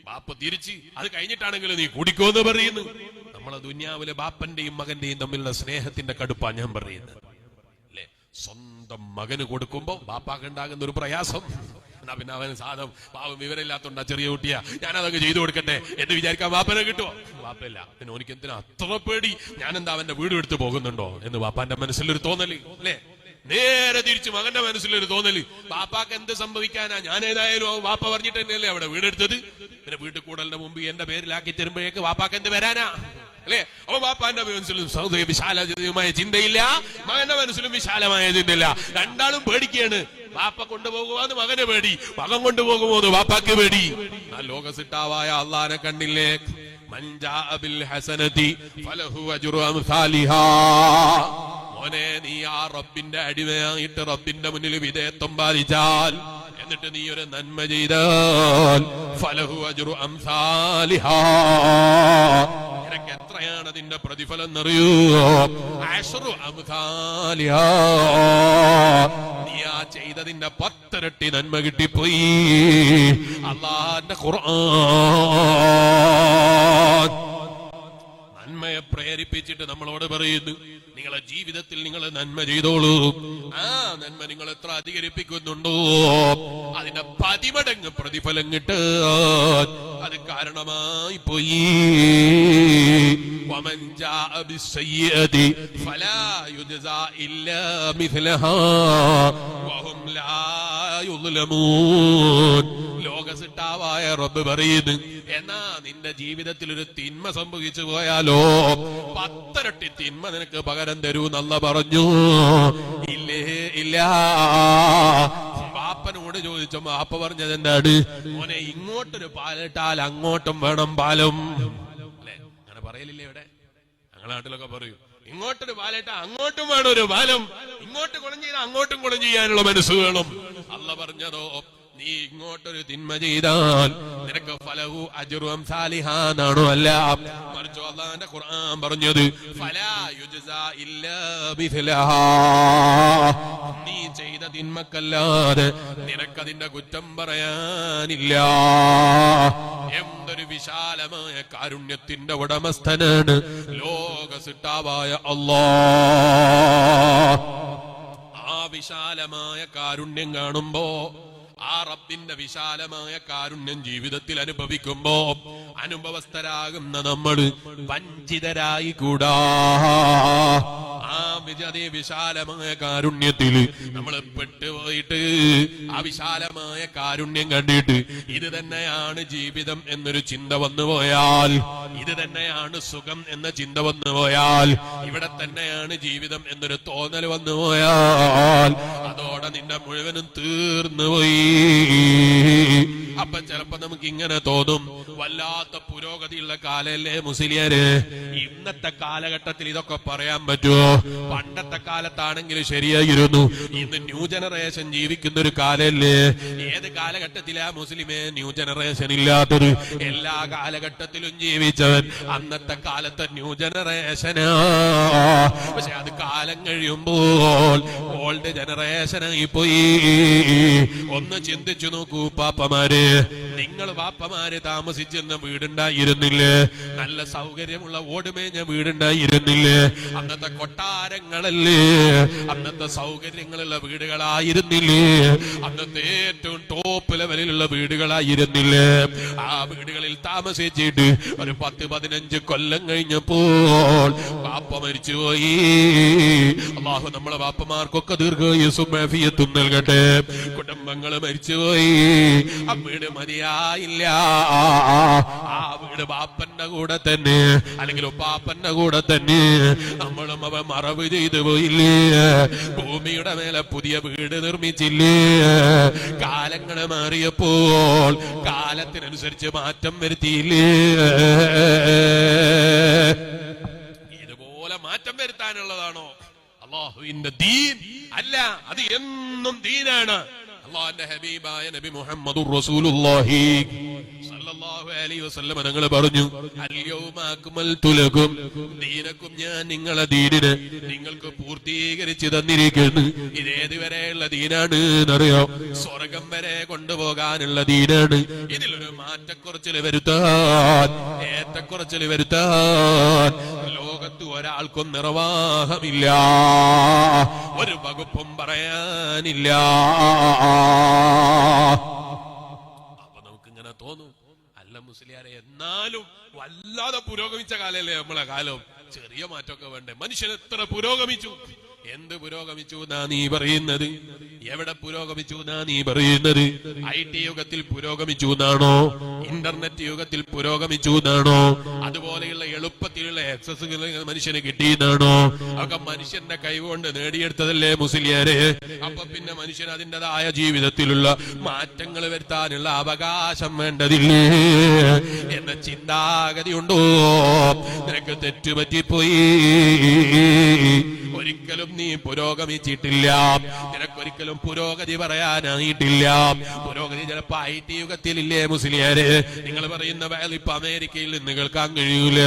ബാപ്പ തിരിച്ച് അത് കഴിഞ്ഞിട്ടാണെങ്കിലും നീ കുടിക്കോന്ന് പറയുന്നു. നമ്മളെ ദുനിയാവിലെ ബാപ്പന്റെയും മകന്റെയും തമ്മിലുള്ള സ്നേഹത്തിന്റെ കടുപ്പാ ഞാൻ പറയുന്നത് അല്ലെ. സ്വന്തം മകന് കൊടുക്കുമ്പോ ബാപ്പാക്ക് ഉണ്ടാകുന്ന ഒരു പ്രയാസം, എന്നാ പിന്നെ അവന് സാധനം പാവം വിവരമില്ലാത്തോണ്ടാ, ചെറിയ കുട്ടിയാ, ഞാനതൊക്കെ ചെയ്തു കൊടുക്കട്ടെ എന്ന് വിചാരിക്കാൻ ബാപ്പനെ കിട്ടുമോ? ബാപ്പയില്ല. പിന്നെ ഓനിക്ക് എന്തിനാ അത്ര പേടി, ഞാനെന്താ അവന്റെ വീട് എടുത്ത് പോകുന്നുണ്ടോ എന്ന് ബാപ്പാന്റെ മനസ്സിലൊരു തോന്നല് അല്ലെ. നേരെ തിരിച്ചു മകന്റെ മനസ്സിലൊരു തോന്നല്, ബാപ്പാക്ക് എന്ത് സംഭവിക്കാനാ, ഞാൻ ഏതായാലും ബാപ്പ പറഞ്ഞിട്ട് തന്നെയല്ലേ അവിടെ വീടെടുത്തത്, പിന്നെ വീട്ടിൽ കൂടലിന്റെ മുമ്പ് എന്റെ പേരിലാക്കി തരുമ്പോഴേക്ക് ബാപ്പാക്ക് എന്ത് വരാനാ അല്ലെ. അപ്പൊ ബാപ്പാന്റെ മനസ്സിലും വിശാലമായ ചിന്തയില്ല, മകന്റെ മനസ്സിലും വിശാലമായ ചിന്തയില്ല. രണ്ടാളും പേടിക്കാണ്. ബാപ്പ കൊണ്ടുപോകുവാന്ന് മകന് പേടി, മകൻ കൊണ്ടുപോകുമോന്ന് ബാപ്പാക്ക് പേടി. ആ ലോകസിട്ടാവായ അള്ളാനെ കണ്ടില്ലേ? മൻ ജാഅ ബിൽ ഹസനതി ഫലഹു അജ്റു അംസാലിഹാ. മോനെ, നീ ആ റബ്ബിന്റെ അടിമയായിട്ട് റബ്ബിന്റെ മുന്നിൽ വിധേയത്വം പാലിച്ചാൽ, എന്നിട്ട് നീ ഒരു നന്മ ചെയ്താൽ ഫലഹു അജ്റു അംസാലിഹാ. നിനക്ക് എത്രയാണ് അതിന്റെ പ്രതിഫലം എന്നറിയോ? അശ്റു അംസാലിഹാ. നീ ആ ചെയ്തതിന്റെ 10 ഇരട്ടി നന്മ കിട്ടിപ്പോയി. അല്ലാഹുവിന്റെ ഖുർആൻ നന്മയെ പ്രേരിപ്പിച്ചിട്ട് നമ്മളോട് പറയുന്നു, നിങ്ങളെ ജീവിതത്തിൽ നിങ്ങൾ നന്മ ചെയ്തോളൂ. ആ നന്മ നിങ്ങൾ എത്ര അധികരിപ്പിക്കുന്നുണ്ടോ അതിന്റെ 10 മടങ്ങ് പ്രതിഫലം കിട്ടാൻ അത് കാരണമായി പോയി. വമൻ ജാഅ ബിസ്സയ്യിഅതി ഫലാ യുജ്സാ ഇല്ലാ മിസ്ലഹാ വഹും ലാ യുദ്ലമൂൻ. ലോകസിട്ടാവായ റബ്ബ് പറയുന്നു, എന്നാ നിന്റെ ജീവിതത്തിൽ ഒരു തിന്മ സംഭവിച്ചു പോയാലോ 10 ഇരട്ടി തിന്മ നിനക്ക് പകരം തരൂന്നല്ല പറഞ്ഞു. ഇല്ലേ ഇല്ല. ബാപ്പനോട് ചോദിച്ചപ്പോ ബാപ്പ പറഞ്ഞത് എന്താണ്? മോനെ, ഇങ്ങോട്ടൊരു പാലിട്ടാൽ അങ്ങോട്ടും വേണം പാലം. അല്ലെ, അങ്ങനെ പറയലില്ലേ ഇവിടെ? ഞങ്ങളുടെ നാട്ടിലൊക്കെ പറയൂ, ഇങ്ങോട്ടൊരു പാലിട്ടാ അങ്ങോട്ടും വേണം ഒരു പാലം, ഇങ്ങോട്ട് കുളം ചെയ്താൽ അങ്ങോട്ടും കുളം ചെയ്യാനുള്ള മനസ്സ് വേണം. അല്ല പറഞ്ഞതോ, നീ ഇങ്ങോട്ടൊരു തിന്മ ചെയ്താൽ നിനക്ക് ഫലഹു അജ്റു അംസാലിഹാ എന്നാണോ? അല്ല, മറിച്ച് അല്ലാഹുവിന്റെ ഖുർആൻ പറഞ്ഞത് ഫലാ യുജ്സാ ഇല്ലാ ബിസ്ലഹാ. നീ ചെയ്ത തിന്മക്കല്ലാതെ നിനക്കതിന്റെ കുറ്റം പറയാനില്ല. എന്തൊരു വിശാലമായ കാരുണ്യത്തിന്റെ ഉടമസ്ഥനാണ് ലോക സിട്ടാവായ അല്ലാഹ്. ആ വിശാലമായ കാരുണ്യം കാണുമ്പോ, ആ റബ്ബിന്റെ വിശാലമായ കാരുണ്യം ജീവിതത്തിൽ അനുഭവിക്കുമ്പോ അനുഭവസ്ഥരാകുന്ന നമ്മൾ വഞ്ചിതരായി കൂടാ. അതേ വിശാലമായ കാരുണ്യത്തിൽ നമ്മൾ പെട്ടുപോയിട്ട് ആ വിശാലമായ കാരുണ്യം കണ്ടിട്ട് ഇത് തന്നെയാണ് ജീവിതം എന്നൊരു ചിന്ത വന്നുപോയാൽ, ഇത് തന്നെയാണ് സുഖം എന്ന ചിന്ത വന്നുപോയാൽ, ഇവിടെ തന്നെയാണ് ജീവിതം എന്നൊരു തോന്നൽ വന്നുപോയാൽ അതോടെ നിന്റെ മുഴുവനും തീർന്നുപോയി. അപ്പൊ ചിലപ്പോ നമുക്ക് ഇങ്ങനെ തോന്നും, വല്ലാത്ത പുരോഗതിയുള്ള കാലല്ലേ മുസ്ലിയാര്. ഇന്നത്തെ കാലഘട്ടത്തിൽ ഇതൊക്കെ പറയാൻ പറ്റുമോ? പണ്ടത്തെ കാലത്താണെങ്കിൽ ശരിയായിരുന്നു. ഇന്ന് ന്യൂ ജനറേഷൻ ജീവിക്കുന്ന ഒരു കാലല്ലേ. ഏത് കാലഘട്ടത്തിലാ മുസ്ലിമേ ന്യൂ ജനറേഷൻ ഇല്ലാത്തത്? എല്ലാ കാലഘട്ടത്തിലും ജീവിച്ചവൻ അന്നത്തെ കാലത്തെ ന്യൂ ജനറേഷനാ. പക്ഷെ അത് കാലം കഴിയുമ്പോൾ ഓൾഡ് ജനറേഷനായി പോയി. ഒന്ന് ചിന്തിച്ചു നോക്കൂ പാപ്പമാര്, നിങ്ങൾ വാപ്പമാര് താമസിച്ചിരുന്ന വീടുണ്ടായിരുന്നില്ലേ? നല്ല സൗകര്യമുള്ള ഓടുമേഞ്ഞ വീടുണ്ടായിരുന്നില്ലേ? അന്നത്തെ കൊട്ടാരങ്ങളല്ലേ, അന്നത്തെ സൗകര്യങ്ങളുള്ള വീടുകളായിരുന്നില്ലേ? അന്നത്തെ ഏറ്റവും ടോപ്പ് ലെവലിലുള്ള വീടുകളായിരുന്നില്ലേ? ആ വീടുകളിൽ താമസിച്ചിട്ട് ഒരു 10-15 കൊല്ലം കഴിഞ്ഞപ്പോൾ വാപ്പ മരിച്ചുപോയി. അല്ലാഹു നമ്മളെ വാപ്പമാർക്കൊക്കെ ദീർഘായുസ്സും ആഫിയത്തും നൽകട്ടെ. കുടുംബങ്ങൾ മരിച്ചുപോയി, ആ വീട് മതിയായില്ല. ആ വീട് ബാപ്പന്റെ കൂടെ തന്നെ അല്ലെങ്കിൽ ഉപ്പാപ്പന്റെ കൂടെ തന്നെ നമ്മളും അവ മറവ് ചെയ്തു പോയില്ലേ? ഭൂമിയുടെ മേലെ പുതിയ വീട് നിർമ്മിച്ചില്ലേ? കാലങ്ങൾ മാറിയപ്പോൾ കാലത്തിനനുസരിച്ച് മാറ്റം വരുത്തിയില്ലേ? ഇതുപോലെ മാറ്റം വരുത്താനുള്ളതാണോ അല്ലാഹുവിന്റെ ദീൻ? അല്ല, അത് എന്നും ദീനാണ്. അല്ലാഹുവിന്റെ ഹബീബായ നബി മുഹമ്മദുർ റസൂലുള്ളാഹി സല്ലല്ലാഹു അലൈഹി വസല്ലം തങ്ങൾ പറഞ്ഞു, അൽയൗമ അക്മൽതു ലക്കും ദീനക്കും, ഞാൻ നിങ്ങളെ ദീനിനെ നിങ്ങൾക്ക് പൂർത്തീകരിച്ചു തന്നിരിക്കുന്നു. ഇതേത് വരെയുള്ള ദീനാണ് എന്നറിയോ? സ്വർഗം വരെ കൊണ്ടുപോകാനുള്ള ദീനാണ്. ഇതിലൊരു മാറ്റക്കുറച്ചിൽ വരുത്താൻ, ഏറ്റക്കുറച്ചിൽ വരുത്താൻ ലോകത്ത് ഒരാൾക്കും നിർവാഹമില്ല, ഒരു വകുപ്പും പറയാനില്ല. അപ്പൊ നമുക്കിങ്ങനെ തോന്നും, അല്ല മുസ്ലിയാരെ, എന്നാലും വല്ലാതെ പുരോഗമിച്ച കാലല്ലേ നമ്മളെ കാലം. ചെറിയ മാറ്റമൊക്കെ വേണ്ടേ? മനുഷ്യൻ എത്ര പുരോഗമിച്ചു? എന്ത് പുരോഗമിച്ചു എന്നാ നീ പറയുന്നത്? എവിടെ പുരോഗമിച്ചു എന്നാ നീ പറയുന്നത്? IT യുഗത്തിൽ പുരോഗമിച്ചു എന്നാണോ? ഇന്റർനെറ്റ് യുഗത്തിൽ പുരോഗമിച്ചു എന്നാണോ? അതുപോലെയുള്ള എളുപ്പത്തിലുള്ള ആക്സസുകൾ മനുഷ്യന് കിട്ടിയെന്നാണോ? അതൊക്കെ മനുഷ്യന്റെ കൈകൊണ്ട് നേടിയെടുത്തതല്ലേ മുസ്ലിയാരെ? അപ്പൊ പിന്നെ മനുഷ്യൻ അതിൻ്റെതായ ജീവിതത്തിലുള്ള മാറ്റങ്ങൾ വരുത്താനുള്ള അവകാശം വേണ്ടതില്ലേ എന്ന ചിന്താഗതി ഉണ്ടോ? നിനക്ക് തെറ്റുപറ്റിപ്പോയി. ഒരിക്കലും നീ പുരോഗമിച്ചിട്ടില്ല, നിനക്കൊരിക്കലും പുരോഗതി പറയാനായിട്ടില്ല. പുരോഗതി ചിലപ്പോ IT യുഗത്തിലില്ലേ മുസ്ലിയാര്? നിങ്ങൾ പറയുന്ന ഇപ്പൊ അമേരിക്കയിൽ നിന്ന് കേൾക്കാൻ കഴിയൂല,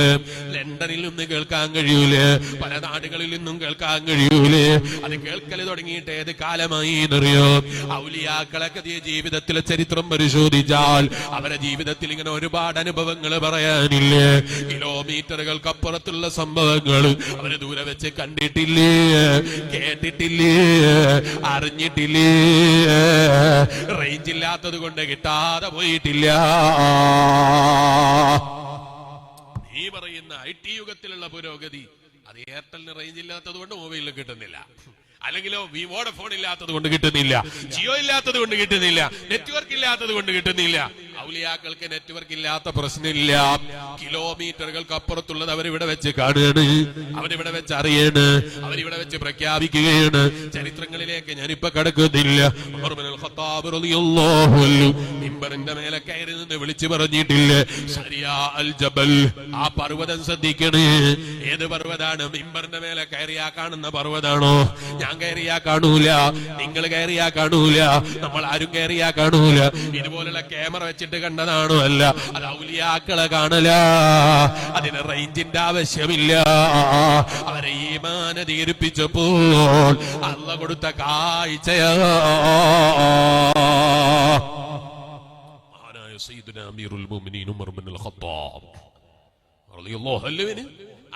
ലണ്ടനിൽ നിന്ന് കേൾക്കാൻ കഴിയൂല, പല നാടുകളിൽ നിന്നും കേൾക്കാൻ കഴിയൂല. അത് കേൾക്കല് തുടങ്ങിയിട്ട് ഏത് കാലമായി എന്നറിയോ? ഔലിയാക്കളൊക്കെ ജീവിതത്തിലെ ചരിത്രം പരിശോധിച്ചാൽ അവരുടെ ജീവിതത്തിൽ ഇങ്ങനെ ഒരുപാട് അനുഭവങ്ങൾ പറയാനില്ല. കിലോമീറ്ററുകൾക്കപ്പുറത്തുള്ള സംഭവങ്ങൾ അവര് ദൂരെ വെച്ച് കണ്ടിട്ടില്ലേ, കേട്ടിട്ടില്ലേ, അറിഞ്ഞിട്ടില്ലേ. റേഞ്ച് ഇല്ലാത്തത് കൊണ്ട് കിട്ടാതെ പോയിട്ടില്ല. നീ പറയുന്ന IT യുഗത്തിലുള്ള പുരോഗതി അത് എയർടെലിന് റേഞ്ച് ഇല്ലാത്തത് കൊണ്ട് മൊബൈലിൽ കിട്ടുന്നില്ല, അല്ലെങ്കിലോ വോഡഫോൺ ഇല്ലാത്തത് കൊണ്ട് കിട്ടുന്നില്ല, ജിയോ ഇല്ലാത്തത് കൊണ്ട് കിട്ടുന്നില്ല, നെറ്റ്വർക്ക് ഇല്ലാത്തത് കൊണ്ട് കിട്ടുന്നില്ല. ഔലിയാക്കൾക്ക് നെറ്റ്വർക്ക് ഇല്ലാത്ത പ്രശ്നമില്ല. കിലോമീറ്ററുകൾക്ക് അപ്പുറത്തുള്ളത് അവരിവിടെ വെച്ച് കാണുകയാണ്, അവരിവിടെ വെച്ച് അറിയാണ്, അവരിവിടെ വെച്ച് പ്രഖ്യാപിക്കുകയാണ്. ചരിത്രങ്ങളിലേക്ക് ഞാനിപ്പോ കടക്കുന്നില്ല. ഉമർ ഇബ്നുൽ ഖത്താബ് റളിയല്ലാഹു അൻഹു മിമ്പറിന്റെ മേലെ കയറി നിന്ന് വിളിച്ചു പറഞ്ഞിട്ടില്ല, സരിയാ അൽ ജബൽ, ആ പർവ്വതം ശ്രദ്ധിക്കണേ. ഏത് പർവ്വതാണ്? മിമ്പറിന്റെ മേലെ കയറിയാ കാണുന്ന പർവ്വതാണോ? ഞാൻ കയറിയാ കാണൂല, നിങ്ങൾ കയറിയാ കാണൂല, നമ്മൾ ആരും കയറിയാ കാണൂല. ഇതുപോലുള്ള ക്യാമറ വെച്ചിട്ട് കണ്ടതാണോ? അല്ല, അത് ഔലിയാക്കളെ കാണല. അതിന് റേഞ്ചിന്റെ ആവശ്യമില്ല. അവരെ ഈമാൻ അധികരിപ്പിച്ചപ്പോൾ അല്ലാഹു കൊടുത്ത കാഴ്ചയാ. മഹാനായ സയ്യിദുനാ അമീറുൽ മുഅ്മിനീൻ ഉമർ ഇബ്നുൽ ഖത്താബ് റളിയല്ലാഹു അൻഹു,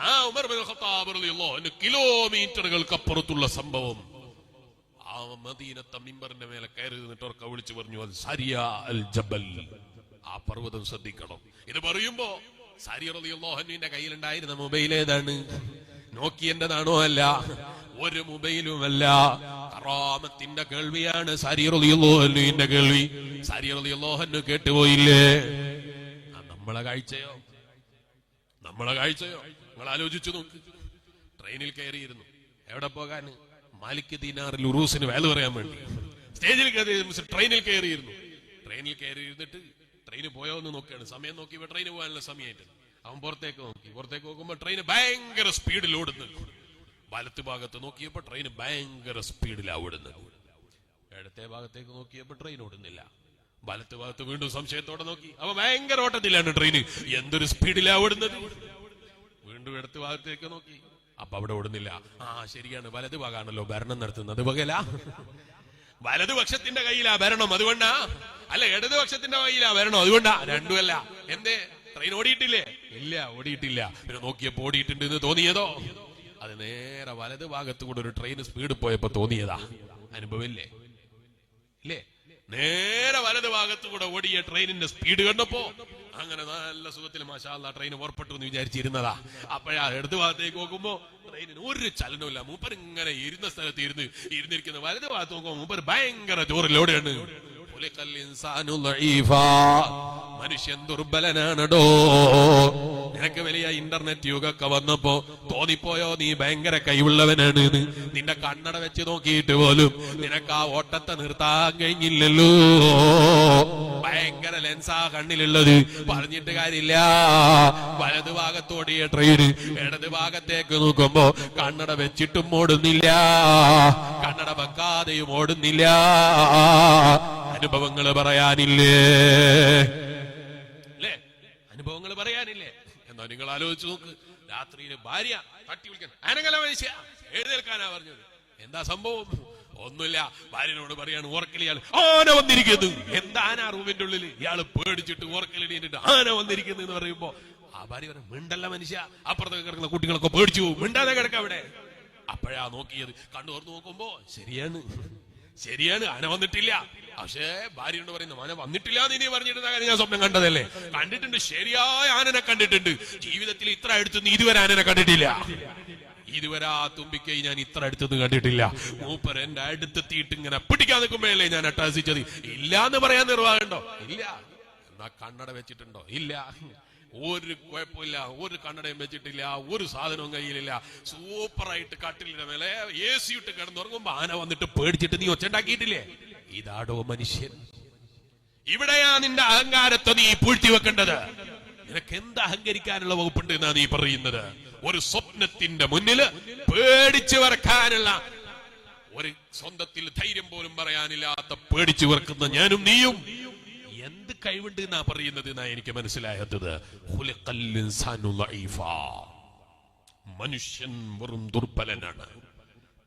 ആ ഉമർ ഇബ്നുൽ ഖത്താബ് റളിയല്ലാഹു അൻഹു കിലോമീറ്ററുകൾക്ക് അപ്പുറത്തുള്ള സംഭവം ആ മദീനത്തെ മിമ്പറിന്റെ മേലെ കയറി നിന്നിട്ട് അവർക്ക് വിളിച്ചു പറഞ്ഞു, അത് സരിയാ അൽ ജബൽ, ആ പർവ്വതം ശ്രദ്ധിക്കണം. ഇത് പറയുമ്പോ സാരി റളിയല്ലാഹു അൻഹുവിന്റെ കയ്യിലുണ്ടായിരുന്ന മൊബൈൽ ഏതാണ്? നോക്കിയന്റെതാണോ? അല്ല, ഒരു മൊബൈലുമല്ല. കറാമത്തിന്റെ കേൾവിയാണ് സാരി റളിയല്ലാഹു അൻഹുവിന്റെ കേൾവി. സാരി റളിയല്ലാഹു അൻഹു കേട്ടുപോയില്ലേ? നമ്മളെ കാഴ്ചയോ? നമ്മളെ കാഴ്ചയോ? നിങ്ങൾ ആലോചിച്ചു നോക്ക്. ട്രെയിനിൽ കയറിയിരുന്നു, എവിടെ പോകാൻ? മാലിക് ദീനാറിൽ ഉറൂസിന് വേല പറയാൻ വേണ്ടി സ്റ്റേജിൽ കയറി. ട്രെയിനിൽ കയറിയിരുന്നു. ട്രെയിനിൽ കയറിയിരുന്നിട്ട് ട്രെയിന് പോയോ എന്ന് നോക്കുകയാണ്. സമയം നോക്കിയപ്പോ ട്രെയിന് പോകാനുള്ള സമയമായിട്ട് അവൻ പുറത്തേക്ക് നോക്കി. പുറത്തേക്ക് നോക്കുമ്പോ ട്രെയിന് ഭയങ്കര സ്പീഡിൽ ഓടുന്നുണ്ട്. വലത്ത് ഭാഗത്ത് നോക്കിയപ്പോ ട്രെയിന് ഭയങ്കര സ്പീഡിലാണ് ഓടുന്നത്. ഇടത്തെ ഭാഗത്തേക്ക് നോക്കിയപ്പോ ട്രെയിൻ ഓടുന്നില്ല. വലത്ത് ഭാഗത്ത് വീണ്ടും സംശയത്തോടെ നോക്കി. അവ ഭയങ്കര ഓട്ടത്തിലാണ് ട്രെയിന്, എന്തൊരു സ്പീഡിലാണ് ഓടുന്നത്. വീണ്ടും ഇടത്ത് ഭാഗത്തേക്ക് നോക്കി, അപ്പൊ അവിടെ ഓടുന്നില്ല. ആ ശരിയാണ്, വലത് ഭാഗമാണല്ലോ ഭരണം നടത്തുന്നത്. പകല വലതുപക്ഷത്തിന്റെ കയ്യിലാ ഭരണം, അതുകൊണ്ടാ. അല്ല, ഇടതുപക്ഷത്തിന്റെ കയ്യിലാ ഭരണം, അതുകൊണ്ടാ. രണ്ടുമല്ല. എന്തേ? ട്രെയിൻ ഓടിയിട്ടില്ലേ? ഇല്ല, ഓടിയിട്ടില്ല. പിന്നെ നോക്കിയപ്പോ ഓടിയിട്ടുണ്ട് എന്ന് തോന്നിയതോ? അത് നേരെ വലത് ഭാഗത്ത് കൂടെ ഒരു ട്രെയിൻ സ്പീഡ് പോയപ്പോ തോന്നിയതാ. അനുഭവമില്ലേ? ഇല്ലേ? നേരെ വലത് ഭാഗത്ത് കൂടെ ഓടിയ ട്രെയിനിന്റെ സ്പീഡ് കണ്ടപ്പോ അങ്ങനെ നല്ല സുഖത്തിൽ മാഷാ അല്ലാഹ് ട്രെയിൻ പുറപ്പെട്ടു എന്ന് വിചാരിച്ചിരുന്നതാ. അപ്പോഴാ ഇടത് ഭാഗത്തേക്ക് നോക്കുമ്പോ ട്രെയിനിന് ഒരു ചലനമില്ല. മൂപ്പർ ഇങ്ങനെ ഇരുന്ന സ്ഥലത്ത് ഇരുന്നിരിക്കുന്ന. വലത് ഭാഗത്ത് നോക്കുമ്പോ മൂപ്പർ ഭയങ്കര ജോറിലോടെയാണ്. മനുഷ്യൻ ദുർബലനാണോ? നിനക്ക് വലിയ ഇന്റർനെറ്റ് യുഗമൊക്കെ വന്നപ്പോ തോന്നിപ്പോയോ നീ ഭയങ്കര കൈവുള്ളവനാണ്? നിന്റെ കണ്ണട വെച്ച് നോക്കിയിട്ട് പോലും നിനക്ക് ആ ഓട്ടത്തെ നിർത്താൻ കഴിഞ്ഞില്ലല്ലോ. ഭയങ്കര ലെൻസാ കണ്ണിലുള്ളത്. പറഞ്ഞിട്ട് കാര്യമില്ല. വലത് ഭാഗത്തോടിയ ട്രെയിന് ഇടത് ഭാഗത്തേക്ക് നോക്കുമ്പോ കണ്ണട വെച്ചിട്ടും ഓടുന്നില്ല, കണ്ണട വെക്കാതെയും ഓടുന്നില്ല. അനുഭവങ്ങൾ പറയാനില്ലേ? അല്ലേ? അനുഭവങ്ങൾ പറയാനില്ലേ? എന്നാ നിങ്ങൾ ആലോചിച്ച് നോക്ക്. രാത്രിയില് ഭാര്യ തട്ടി വിളിക്കാൻ, അനങ്ങല മനുഷ്യ, എഴുന്നേൽക്കാനാ പറഞ്ഞത്. എന്താ സംഭവം? ഒന്നുമില്ല. ഭാര്യനോട് പറയാണ്, ഉറക്കലിയാൾ ആന വന്നിരിക്കുന്നു. എന്താ ആന? റൂമിന്റെ ഉള്ളിൽ. ഇയാള് പേടിച്ചിട്ട് ഉറക്കലിടിയിട്ട് ആന വന്നിരിക്കുന്നു എന്ന് പറയുമ്പോ ആ ഭാര്യ പറയും, മിണ്ടല്ല മനുഷ്യ, അപ്പുറത്തൊക്കെ കിടക്കുന്ന കുട്ടികളൊക്കെ പേടിച്ചു പോകും, മിണ്ടാതെ കിടക്ക അവിടെ. അപ്പോഴാ നോക്കിയത്. കണ്ണു തുറന്നു നോക്കുമ്പോ ശരിയാണ്, ആന വന്നിട്ടില്ല. പക്ഷേ ഭാര്യയോട് പറയുന്നു, ആന വന്നിട്ടില്ല എന്ന് ഇനി പറഞ്ഞിട്ടുള്ള കാര്യം ഞാൻ സ്വപ്നം കണ്ടതല്ലേ? കണ്ടിട്ടുണ്ട്, ശരിയായ ആനനെ കണ്ടിട്ടുണ്ട്. ജീവിതത്തിൽ ഇത്ര അടുത്തുനിന്ന് ഇതുവരെ ആനനെ കണ്ടിട്ടില്ല. ഇതുവരെ ആ തുമ്പിക്കൈ ഞാൻ ഇത്ര അടുത്തുനിന്ന് കണ്ടിട്ടില്ല. മൂപ്പർ എന്റെ അടുത്തെത്തിയിട്ട് ഇങ്ങനെ പിടിക്കാൻ നിൽക്കുമ്പോഴല്ലേ ഞാൻ അട്ടാസിച്ചത്. ഇല്ല എന്ന് പറയാൻ നിർവാഹമുണ്ടോ? ഇല്ല. എന്നാ കണ്ണട വെച്ചിട്ടുണ്ടോ? ഇല്ല. ഒരു കുഴപ്പമില്ല, ഒരു കണ്ണടയും വെച്ചിട്ടില്ല, ഒരു സാധനവും കയ്യിലില്ല. സൂപ്പറായിട്ട് കട്ടിലിന്റെ മേലെ AC ഇട്ട് കിടന്നുറങ്ങുമ്പോ ആന വന്നിട്ട് പേടിച്ചിട്ട് നീ ഒച്ചണ്ടാക്കിയിട്ടില്ലേ? ഇതാടോ മനുഷ്യൻ. ഇവിടെയാ നിന്റെ അഹങ്കാരത്തെ നീ പൂഴ്ത്തി വെക്കേണ്ടത്. നിനക്ക് എന്ത് അഹങ്കരിക്കാനുള്ള വകുപ്പുണ്ട് എന്നാ നീ പറയുന്നത്? ഒരു സ്വപ്നത്തിന്റെ മുന്നില് പേടിച്ചു വിറക്കാനുള്ള ഒരു സ്വന്തത്തിൽ ധൈര്യം പോലും പറയാനില്ലാത്ത പേടിച്ചു വിറക്കുന്ന ഞാനും നീയും എന്ത് കഴിവുണ്ട് എന്നാ പറയുന്നത് എന്നാ എനിക്ക് മനസ്സിലായത്. മനുഷ്യൻ വെറും ദുർബലനാണ്.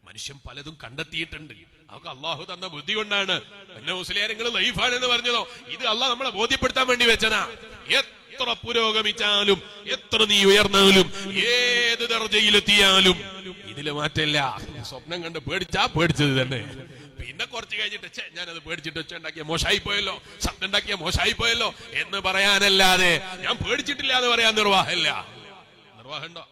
മനുഷ്യൻ പലതും കണ്ടെത്തിയിട്ടുണ്ട്. അതൊക്കെ അള്ളാഹു തന്ന ബുദ്ധി കൊണ്ടാണ്. എന്നെ മുസ്ലിയാരങ്ങൾ ലൈഫാണെന്ന് പറഞ്ഞതോ ഇത് അള്ളാഹ് നമ്മളെ ബോധ്യപ്പെടുത്താൻ വേണ്ടി വെച്ചതാ. എത്ര പുരോഗമിച്ചാലും, എത്ര നീ ഉയർന്നാലും, ഏത് ദർജയിലെത്തിയാലും ഇതില് മാറ്റമില്ല. സ്വപ്നം കണ്ട് പേടിച്ചാ പേടിച്ചത് തന്നെ. പിന്നെ കുറച്ച് കഴിഞ്ഞിട്ട് ഞാനത് പേടിച്ചിട്ട് ഒച്ച ഉണ്ടാക്കിയ മോശമായി പോയല്ലോ, ശബ്ദം ഉണ്ടാക്കിയ മോശമായി പോയല്ലോ എന്ന് പറയാനല്ലാതെ ഞാൻ പേടിച്ചിട്ടില്ല എന്ന് പറയാൻ നിർവാഹമില്ല. നിർവാഹമുണ്ടോ?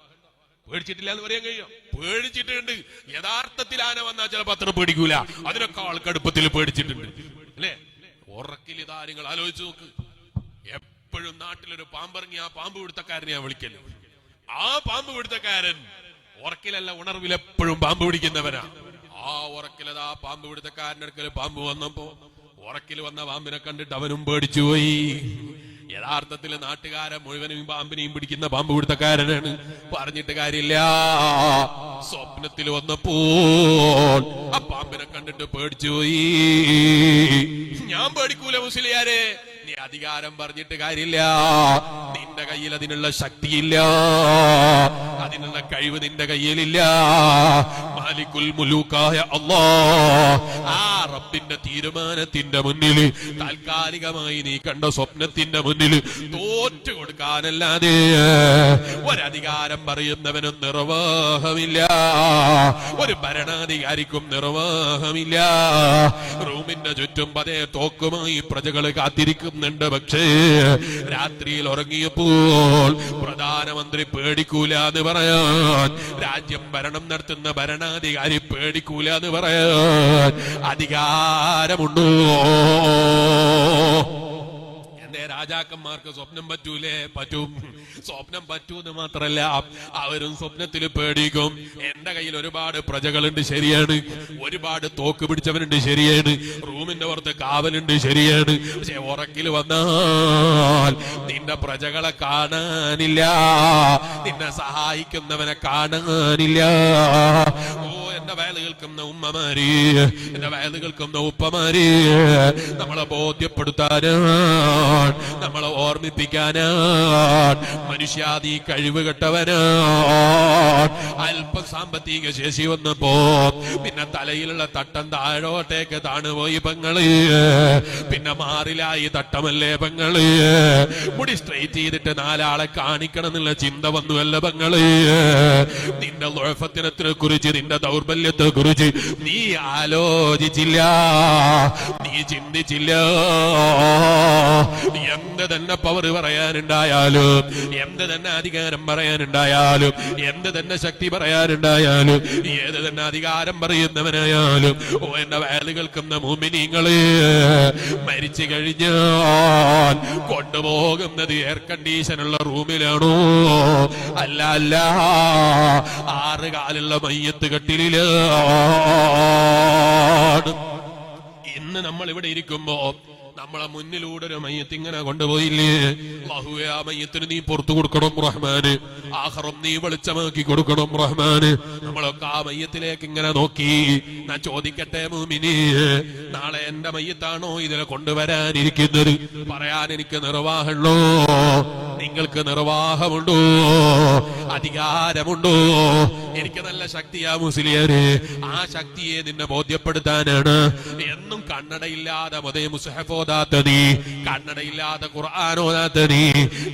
പേടിച്ചിട്ടില്ല എന്ന് പറയാൻ കഴിയും? പേടിച്ചിട്ടുണ്ട്. യഥാർത്ഥത്തിൽ ആന വന്നാൽ ചിലപ്പോ അത്ര പേടിക്കൂല, അതിനൊക്കെ ആൾക്കടുപ്പത്തിൽ പേടിച്ചിട്ടുണ്ട് അല്ലേ? ഉറക്കിൽ ഇതാ നിങ്ങൾ ആലോചിച്ച് നോക്ക്. എപ്പോഴും നാട്ടിലൊരു പാമ്പിറങ്ങി ആ പാമ്പ് പിടുത്തക്കാരനെയാ വിളിക്കല്. ആ പാമ്പ് പിടുത്തക്കാരൻ ഉറക്കിലല്ല ഉണർവിലെപ്പോഴും പാമ്പ് പിടിക്കുന്നവനാ. ആ ഉറക്കിലതാ പാമ്പ് പിടുത്തക്കാരൻ്റെ അടുക്കൽ പാമ്പ് വന്നപ്പോ ഉറക്കിൽ വന്ന പാമ്പിനെ കണ്ടിട്ട് അവനും പേടിച്ചുപോയി. യഥാർത്ഥത്തിൽ നാട്ടുകാരെ മുഴുവനും പാമ്പിനെയും പിടിക്കുന്ന പാമ്പ് പിടുത്തക്കാരനാണ്. പറഞ്ഞിട്ട് കാര്യമില്ല. സ്വപ്നത്തിൽ വന്നപ്പോൾ ആ പാമ്പിനെ കണ്ടിട്ട് പേടിച്ചുപോയി. ഞാൻ പേടിക്കൂല മുസ്ലിയാരെ. നീ അധികാരം പറഞ്ഞിട്ട് കാര്യമില്ല. നിന്റെ കയ്യിൽ അതിനുള്ള ശക്തിയില്ല, അതിനുള്ള കഴിവ് നിന്റെ കയ്യിലില്ല. മാലിക്കുൽ മുലൂക്കായ അല്ലാഹ്, ആ റബ്ബിന്റെ തീരുമാനത്തിന്റെ മുന്നിൽ, താൽക്കാലികമായി നീ കണ്ട സ്വപ്നത്തിന്റെ മുന്നിൽ തോറ്റു കൊടുക്കാനല്ലാതെ ഒരധികാരം പറയുന്നവനും നിർവാഹമില്ല, ഒരു ഭരണാധികാരിക്കും നിർവാഹമില്ല. റൂമിന്റെ ചുറ്റും പതേ തോക്കുമായി പ്രജകൾ കാത്തിരിക്കുന്നുണ്ട്. പക്ഷേ രാത്രിയിൽ ഉറങ്ങിയപ്പോൾ പ്രധാനമന്ത്രി പേടിക്കൂല എന്ന് പറയാൻ, രാജ്യം ഭരണം നടത്തുന്ന ഭരണാധികാരി പേടിക്കൂല എന്ന് പറയാൻ അധികാരമുണ്ടോ? രാജാക്കന്മാർക്ക് സ്വപ്നം പറ്റൂലേ? പറ്റും. സ്വപ്നം പറ്റൂന്ന് മാത്രല്ല, അവരും സ്വപ്നത്തിൽ പേടിക്കും. എന്റെ കയ്യിൽ ഒരുപാട് പ്രജകളുണ്ട്, ശരിയാണ്. ഒരുപാട് തോക്ക് പിടിച്ചവനുണ്ട്, ശരിയാണ്. റൂമിന്റെ പുറത്ത് കാവലുണ്ട്, ശരിയാണ്. പക്ഷെ ഉറക്കിൽ വന്നാൽ നിന്റെ പ്രജകളെ കാണാനില്ല, നിന്നെ സഹായിക്കുന്നവനെ കാണാനില്ല. ഓ എന്റെ വയല് കേൾക്കുന്ന ഉമ്മമാര്, എന്റെ വയല് കേൾക്കുന്ന ഉപ്പമാര്, നമ്മളെ ബോധ്യപ്പെടുത്താനാണ്, നമ്മളെ ഓർമ്മിപ്പിക്കാനാണ്. മനുഷ്യാദി കഴിവ് കെട്ടവനാണ്. അല്പം സാമ്പത്തിക ശേഷി വന്നപ്പോ പിന്നെ തലയിലുള്ള തട്ടം താഴോട്ടേക്ക് താണുപോയി പെങ്ങള്. പിന്നെ മാറിലായി തട്ടമല്ലേ പെങ്ങള്. മുടി സ്ട്രെയിറ്റ് ചെയ്തിട്ട് നാലാളെ കാണിക്കണം എന്നുള്ള ചിന്ത വന്നുവല്ല പെങ്ങള്. നിന്റെ ലോഫത്തിനെ കുറിച്ച്, നിന്റെ ദൗർബല്യത്തെ കുറിച്ച് നീ ആലോചിച്ചില്ല, നീ ചിന്തിച്ചില്ല. എന്ത് തന്നെ പവർ പറയാനുണ്ടായാലും, എന്ത് തന്നെ അധികാരം പറയാനുണ്ടായാലും, എന്ത് തന്നെ ശക്തി പറയാനുണ്ടായാലും, ഏത് തന്നെ അധികാരം പറയുന്നവനായാലും, ഓ എന്റെ വയല് കേൾക്കുന്ന മുഅ്മിനീങ്ങളെ, മരിച്ചു കഴിഞ്ഞാൽ കൊണ്ടുപോകുന്നത് എയർ കണ്ടീഷനുള്ള റൂമിലാണോ? അല്ല അല്ല, 6 കാലുള്ള മയ്യത്ത് കട്ടിലിലാണ്. ഇന്ന് നമ്മൾ ഇവിടെ ഇരിക്കുമ്പോ നമ്മളെ മുന്നിലൂടെ ഒരു മയ്യത്ത് ഇങ്ങനെ കൊണ്ടുപോയില്ലേ? അല്ലാഹുവേ, ആ മയ്യത്തിന് നീ പുറത്തു കൊടുക്കണം റഹ്മാന്. ആഖിറം നീ വെളിച്ചമാക്കി കൊടുക്കണം റഹ്മാന്. നമ്മളൊക്കെ ആ മയ്യത്തിലേക്ക് ഇങ്ങനെ നോക്കി. ഞാൻ ചോദിക്കട്ടെ മുഅ്മിനീ, നാളെ എന്റെ മയ്യത്താണോ ഇതിനെ കൊണ്ടുവരാനിരിക്കുന്നത്? പറയാൻ എനിക്ക് നിർവാഹമുണ്ടോ? നിങ്ങൾക്ക് നിർവാഹമുണ്ടോ? അധികാരമുണ്ടോ? എനിക്ക് നല്ല ശക്തിയാ മുസ്ലിയാര്. ആ ശക്തിയെ നിന്നെ ബോധ്യപ്പെടുത്താനാണ്. എന്നും കണ്ണടയില്ലാതെ മതേ മുസ്ഹഫ് ഓതാത്ത നീ, കണ്ണടയില്ലാതെ ഖുർആൻ ഓതാത്ത നീ,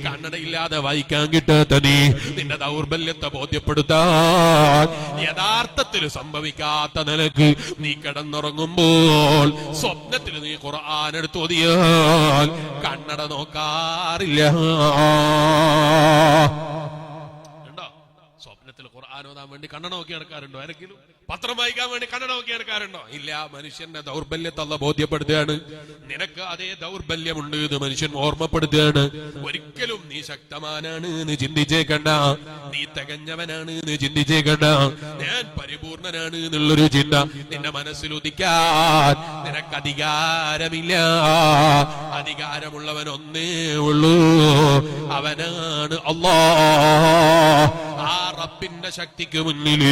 കണ്ണടയില്ലാതെ വായിക്കാൻ കിട്ടാത്ത നീ, നിന്റെ ദൗർബല്യത്തെ ബോധ്യപ്പെടുത്താൻ യഥാർത്ഥത്തിൽ സംഭവിക്കാത്ത നിലക്ക് നീ കിടന്നുറങ്ങുമ്പോൾ സ്വപ്നത്തിൽ നീ ഖുർആൻ എടുത്ത് ഓതിയാൽ കണ്ണട നോക്കാറില്ല. സ്വപ്നത്തിൽ ഖുർആൻ ഓതാൻ വേണ്ടി കണ്ണട നോക്കി നടക്കാറുണ്ടോ? ആരെങ്കിലും പത്രം വായിക്കാൻ വേണ്ടി കണ്ണട നോക്കി നടക്കാറുണ്ടോ? ഇല്ല. മനുഷ്യന്റെ ദൗർബല്യത്തെ അല്ലാഹ് ബോധ്യപ്പെടുത്തുകയാണ്. നിനക്ക് അതേ ദൗർബല്യമുണ്ട് എന്ന് മനുഷ്യൻ ഓർമ്മപ്പെടുത്തുകയാണ്. ഒരിക്കലും നീ ശക്തമാനാണ് എന്ന് ചിന്തിച്ചേക്കണ്ട, നീ തികഞ്ഞവനാണ് എന്ന് ചിന്തിച്ചേക്കണ്ട, ഞാൻ പരിപൂർണനാണ് എന്നുള്ളൊരു ചിന്ത നിന്റെ മനസ്സിൽ ഉദിക്കാൻ നിനക്ക് അധികാരമില്ല. അധികാരമുള്ളവൻ ഒന്നേ ഉള്ളൂ, അവനാണ് അല്ലാഹ്. ആ റബ്ബിന്റെ ശക്തിക്ക് മുന്നില്,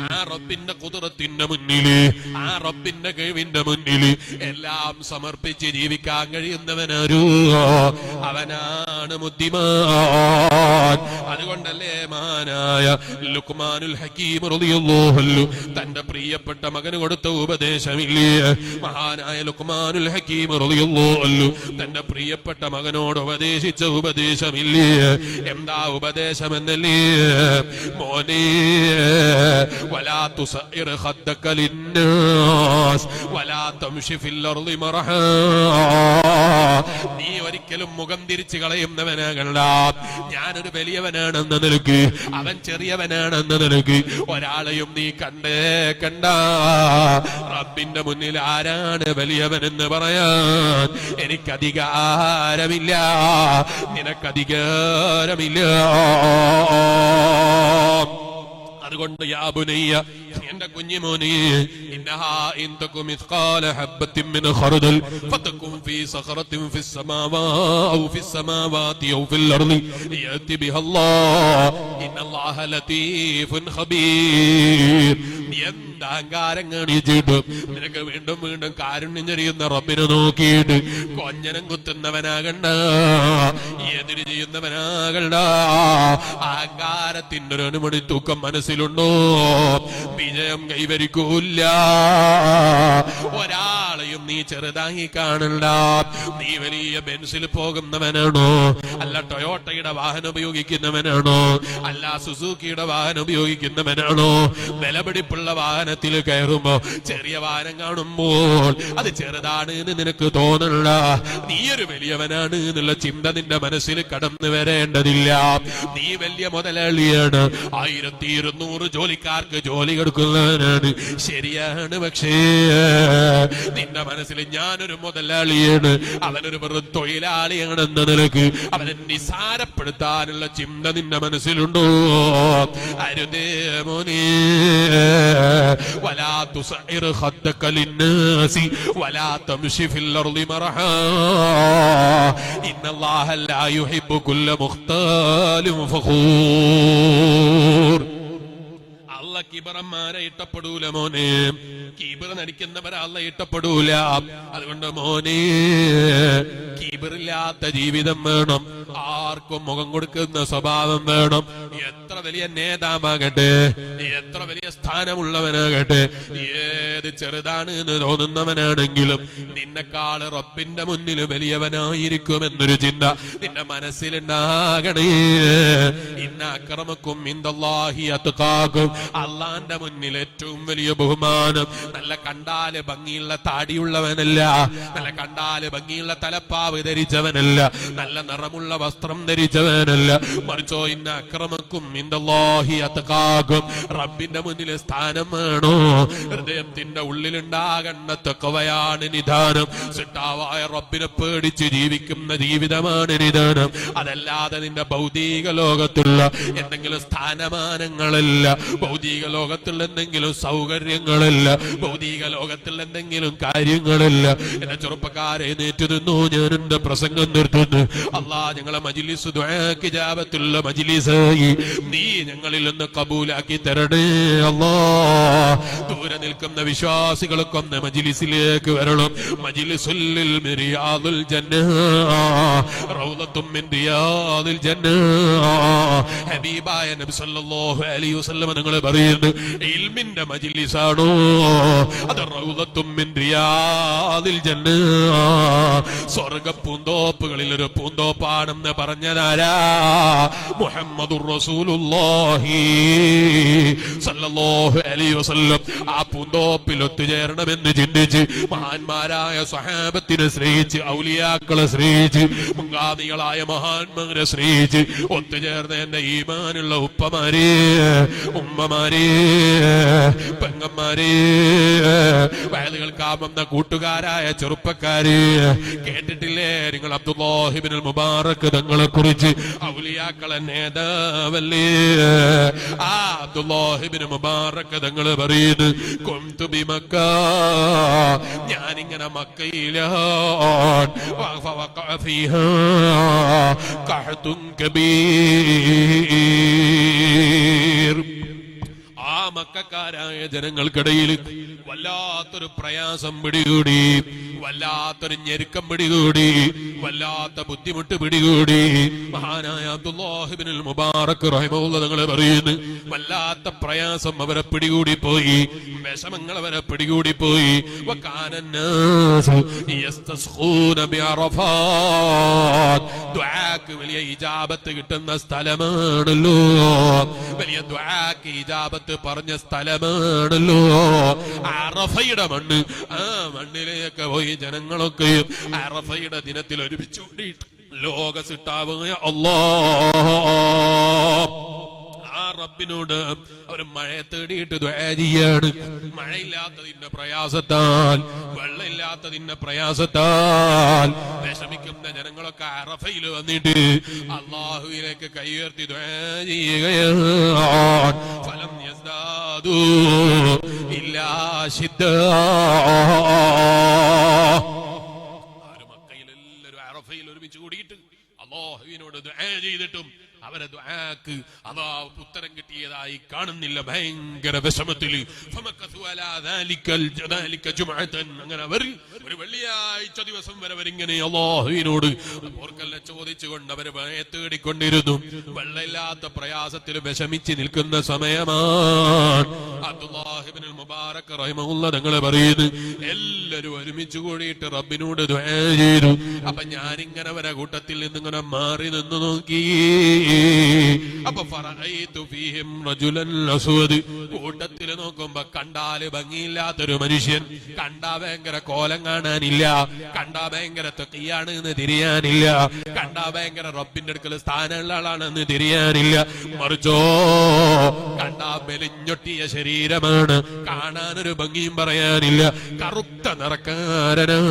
ആ റബ്ബിന്റെ ഖുദ്റത്തിന്റെ മുന്നില്, ആ റബ്ബിന്റെ കഴിവിന്റെ മുന്നില് എല്ലാം സമർപ്പിച്ച് ജീവിക്കാൻ കഴിയുന്നവനാരോ അവനാണ് ബുദ്ധിമാൻ. അതുകൊണ്ടല്ലേ മാനായ ലുഖ്മാനുൽ ഹകീം റളിയല്ലാഹു അൻഹു തന്റെ പ്രിയപ്പെട്ട മകന് കൊടുത്ത ഉപദേശമില്ലേ? മഹാനായ ലുഖ്മാനുൽ ഹകീം റളിയല്ലാഹു അൻഹു തന്റെ പ്രിയപ്പെട്ട മകനോട് ഉപദേശിച്ച ഉപദേശമില്ലേ? എന്താ ഉപദേശമെന്നല്ലേ? മോനെ, വലാ തുസഇർ ഖദ്ദക ലിന്നാസ് വലാ തംശി ഫിൽ അർളി മർഹാ. നീ ഒരിക്കലും മുഖം തിരിച്ചു കളയുന്നവനാകണ്ട. ഞാനൊരു വലിയവനാണെന്ന നിലക്ക്, അവൻ ചെറിയവനാണെന്ന നിലക്ക് ഒരാളെയും നീ കണ്ട. റബ്ബിന്റെ മുന്നിൽ ആരാണ് വലിയവനെന്ന് പറയാൻ എനിക്കധികാരമില്ല, നിനക്കധികാരമില്ല. അതുകൊണ്ട് യാ ബുനയ്യ, എന്റെ കുഞ്ഞുമോനെ, ഇന്നഹാ ഇൻ തകു മിസ്ഖാല ഹബ്ബത്തിൻ മിൻ ഖർദൽ ഫതകും ഫീ സഖറത്തിൻ ഫിസ് സമാവാതി ഔ ഫിൽ അർളി യഅതി ബിഹല്ലാഹ് ഇന്നല്ലാഹ ലതീഫുൻ ഖബീർ. എന്താ അഹങ്കാരം കാണിച്ചിട്ട് നിനക്ക് വീണ്ടും വീണ്ടും കാരുണ്യം ചൊരിയുന്ന റബ്ബിനെ നോക്കിയിട്ട് കൊഞ്ഞനം കുത്തുന്നവനാകണ്ട, എതിര് ചെയ്യുന്നവനാകണ്ട. അഹങ്കാരത്തിന്റെ ഒരു അണുമണി തൂക്കം മനസ്സിലുണ്ടോ? വിജയം കൈവരിക്കൂല്ല. ഒരാളെയും നീ ചെറുതായി കാണണ്ട. നീ വലിയ ബെൻസിൽ പോകുന്നവനാണോ? അല്ല ടൊയോട്ടയുടെ വാഹനം ഉപയോഗിക്കുന്നവനാണോ? അല്ല സുസുക്കിയുടെ വാഹനം ഉപയോഗിക്കുന്നവനാണോ? വിലപിടിപ്പുള്ള വാഹനത്തിൽ കയറുമ്പോ ചെറിയ വാഹനം കാണുമ്പോൾ അത് ചെറുതാണ് എന്ന് നിനക്ക് തോന്നണ്ട. നീ ഒരു വലിയവനാണ് എന്നുള്ള ചിന്ത നിന്റെ മനസ്സിൽ കടന്നു വരേണ്ടതില്ല. നീ വലിയ മുതലാളിയാണ്, 1200 ജോലിക്കാർക്ക് ജോലി കൊടുക്കുന്നവനാണ്, ശരിയാണ്. പക്ഷേ നിന്റെ മനസ്സിൽ ഞാനൊരു മുതലാളിയാണ്, അവനൊരു വെറും തൊഴിലാളിയാണെന്ന നിലക്ക് അവനെ നിസാരപ്പെടുത്താനുള്ള ചിന്ത നിന്റെ മനസ്സിലുണ്ടോ? അരുതേ മോനെ. വലാ തുസഇർ ഖദ്ദക ലിന്നാസി വലാ തംശി ഫിൽ അർളി മർഹാ ഇന്നല്ലാഹ ലാ യുഹിബ്ബു കുല്ല മുഖ്താലിൻ ഫഖൂർ. അല്ല കിബറന്മാരെ ഇഷ്ടപ്പെടൂല മോനെ. കിബർ നടിക്കുന്നവരെ അല്ല ഇഷ്ടപ്പെടൂല. അതുകൊണ്ട് മോനെ, കിബറില്ലാത്ത ജീവിതം വേണം, ആർക്കും മുഖം കൊടുക്കുന്ന സ്വഭാവം വേണം. എത്ര വലിയ നേതാവാകട്ടെ, എത്ര വലിയ സ്ഥാനമുള്ളവനാകട്ടെ, ഏത് ചെറുതാണ് എന്ന് തോന്നുന്നവനാണെങ്കിലും നിന്നെക്കാള് റബ്ബിന്റെ മുന്നിൽ വലിയവനായിരിക്കുമെന്നൊരു ചിന്ത നിന്റെ മനസ്സിലുണ്ടാകണേ. ഇന്ന അക്രമക്കും ഇൻദല്ലാഹി അത്ഖാകും. അള്ളാന്റെ മുന്നിൽ ഏറ്റവും വലിയ ബഹുമാനം നല്ല കണ്ടാല് ഭംഗിയുള്ള താടിയുള്ളവനല്ല, നല്ല കണ്ടാല് ഭംഗിയുള്ള തലപ്പാവ് ധരിച്ചവനല്ല, നല്ല നിറമുള്ള വസ്ത്രം ധരിച്ചവനല്ല. മറിച്ചോ ഇന്ന അക്രമക്കും ഇൻദല്ലാഹി അത്ഖാകും. റബ്ബിന്റെ മുന്നിൽ സ്ഥാനം വേണോ? ഹൃദയത്തിന്റെ ഉള്ളിലുണ്ടാകേണ്ട തഖ്വയാണ് നിദാനം. സിട്ടാവായ റബ്ബിനെ പേടിച്ച് ജീവിക്കുന്ന ജീവിതമാണ് നിദാനം. അതല്ലാതെ നിന്റെ ഭൗതിക ലോകത്തുള്ള എന്തെങ്കിലും സ്ഥാനമാനങ്ങളല്ല, ഭൗതിക ലോകത്തുള്ള എന്തെങ്കിലും സൗകര്യങ്ങളല്ല, ഭൗതിക ലോകത്തുള്ള എന്തെങ്കിലും കാര്യങ്ങളല്ല. എന്റെ ചെറുപ്പക്കാരെ നേറ്റു നിന്നു, ഞാൻ എന്റെ പ്രസംഗം നിർത്തുന്നു. അല്ലാഹ് ഞങ്ങളെ മജ്ലിസ് ദുആക്ക് ഇജാബത്തുള്ള മജ്ലിസായി നീ ഞങ്ങളിൽ നിന്ന് കബൂലാക്കി തരണേ അല്ലാഹ്. ദൂരെ നിൽക്കുന്ന വിശ്വാസികളൊക്കെ ഒന്ന് മജ്ലിസിലേക്ക് വരണം. മജ്ലിസുൽ റിയാദുൽ ജന്നah, റൗളത്തും മിൻ റിയാദിൽ ജന്നah. ഹബീബായ നബി സല്ലല്ലാഹു അലൈഹി വസല്ലം നിങ്ങൾ പറയുന്നു, ഇൽമിന്റെ മജ്ലിസാണോ അത് റൗളത്തും മിൻ റിയാദിൽ ജന്നah, സ്വർഗ്ഗ പൂന്തോപ്പുകളിൽ ഒരു പൂന്തോപ്പാണെന്ന് പറഞ്ഞതാരാ? മുഹമ്മദുർ റസൂലുള്ളാഹി സല്ലല്ലാഹു അലൈഹി വസല്ലം. ആ പൂന്തോപ്പിൽ ഒത്തുചേരണമെന്ന് ചിന്തിച്ച് മഹാന്മാരായ സ്വഹാബത്തിനെ സ്നേഹിച്ച്, ഔലിയാക്കളെ സ്നേഹിച്ച്, മുൻഗാമികളായ മഹാന്മാരെ സ്നേഹിച്ച് ഒത്തുചേർന്ന എന്റെ ഈമാനുള്ള ഉപ്പമാരെ, ഉമ്മമാരെ, പെങ്ങന്മാരെ, വയലുകൾ കാമെന്ന കൂട്ടുകാരായ ചെറുപ്പക്കാരെ, കേട്ടിട്ടില്ലേ നിങ്ങൾ അബ്ദുല്ലാഹി ഇബ്നുൽ മുബാറക് തങ്ങളെ കുറിച്ച്? ഔലിയാക്കളെ നേതാവല്ലേ ആ അബ്ദുല്ലാഹി ഇബ്നു മുബാറക് തങ്ങൾ പറയുന്നു, കുന്തു ബിമക്ക, ഞാനിങ്ങനെ മക്കയിലാണ്, ഫവഖഅ ഫീഹാ ഖഹ്തുൻ കബീർ. മക്കക്കാരായ ജനങ്ങൾക്കിടയിൽ വല്ലാത്തൊരു പ്രയാസം പിടികൂടി, വല്ലാത്തൊരു ഞെരുക്കം പിടികൂടി, വല്ലാത്ത ബുദ്ധിമുട്ട് പിടികൂടി. മഹാനായ അബ്ദുല്ലാഹ് ഇബ്നുൽ മുബാറക് റഹിമഹുല്ലാഹ് തങ്ങൾ പറയുന്നു, വല്ലാത്ത പ്രയാസം അവരെ പിടികൂടിപ്പോയി, വിഷമങ്ങൾ അവരെ പിടികൂടിപ്പോയി. വകാനന്നാസു യസ്തസ്ഖൂന ബിഅറഫാത്ത്, ദുആക്ക് വലിയ ഇജാബത്ത് കിട്ടുന്ന സ്ഥലമാണല്ലോ, വലിയ ദുആക്ക് ഇജാബത്ത് പറഞ്ഞ സ്ഥലമാണല്ലോ അറഫയുടെ മണ്ണ്. ആ മണ്ണിലേക്ക് പോയി ജനങ്ങളൊക്കെയും അറഫയുടെ ദിനത്തിൽ ഒരുമിച്ച് കൂടിയിട്ട് ലോക സിട്ടാവുക അല്ലാഹ്, ആ റബ്ബിനോട് അവർ മഴയെ തേടിയിട്ട് ദുആ ചെയ്യാണ്. മഴയില്ലാത്തതിന്റെ പ്രയാസത്താൽ, വെള്ളമില്ലാത്തതിന്റെ പ്രയാസത്താൽ വിഷമിക്കുന്ന ജനങ്ങളൊക്കെ അറഫയിൽ വന്നിട്ട് അല്ലാഹുവിലേക്ക് കൈയുയർത്തി ദുആ ചെയ്യുകയാണ്. ഫലം യസ്ദാദു ഇല്ലാ ശിദ്ദാ. മക്കയിലെല്ലാവരും അറഫയിൽ ഒരുമിച്ച് കൂടിയിട്ട് അല്ലാഹുവിനോട് ദുആ ചെയ്തിട്ടും അവരെ ദുആക്ക് അതാ ഉത്തരം കിട്ടിയതായി കാണുന്നില്ല. ഭയങ്കര വിഷമത്തിൽ അങ്ങനെ അവർ ഒരു വെള്ളിയാഴ്ച ദിവസം വരെ അവരിങ്ങനെ അല്ലാഹുവിനോട് ഓർക്കല്ല ചോദിച്ചുകൊണ്ട് അവർ തേടിക്കൊണ്ടിരുന്നു. വെള്ളമില്ലാത്ത പ്രയാസത്തിൽ വിഷമിച്ച് നിൽക്കുന്ന സമയമാണ്. അബ്ദുല്ലാഹ് ഇബ്നുൽ മുബാറക് റഹിമഹുല്ലാഹ് തങ്ങൾ പറയുന്നു, എല്ലാവരും ഒരുമിച്ച് കൂടിയിട്ട് റബ്ബിനോട് ദുആ ചെയ്തു. അപ്പൊ ഞാനിങ്ങനെ അവരെ കൂട്ടത്തിൽ നിന്നിങ്ങനെ മാറി നിന്ന് നോക്കി. അപ്പൊ കൂട്ടത്തിൽ നോക്കുമ്പോ കണ്ടാല് ഭംഗിയില്ലാത്തൊരു മനുഷ്യൻ, കണ്ടാ ഭയങ്കര കോലം കാണാനില്ല, കണ്ടാ ഭയങ്കര തഖിയാണ് എന്ന് തിരിയാനില്ല, കണ്ടാ ഭയങ്കര റബ്ബിന്റെ അടുക്കൽ സ്ഥാനമുള്ള ആളാണെന്ന് തിരിയാനില്ല. മറിച്ചോ കണ്ടാ മെലിഞ്ഞൊട്ടിയ ശരീരമാണ്, കാണാനൊരു ഭംഗിയും പറയാനില്ല, കറുത്ത നിറക്കാരനാണ്.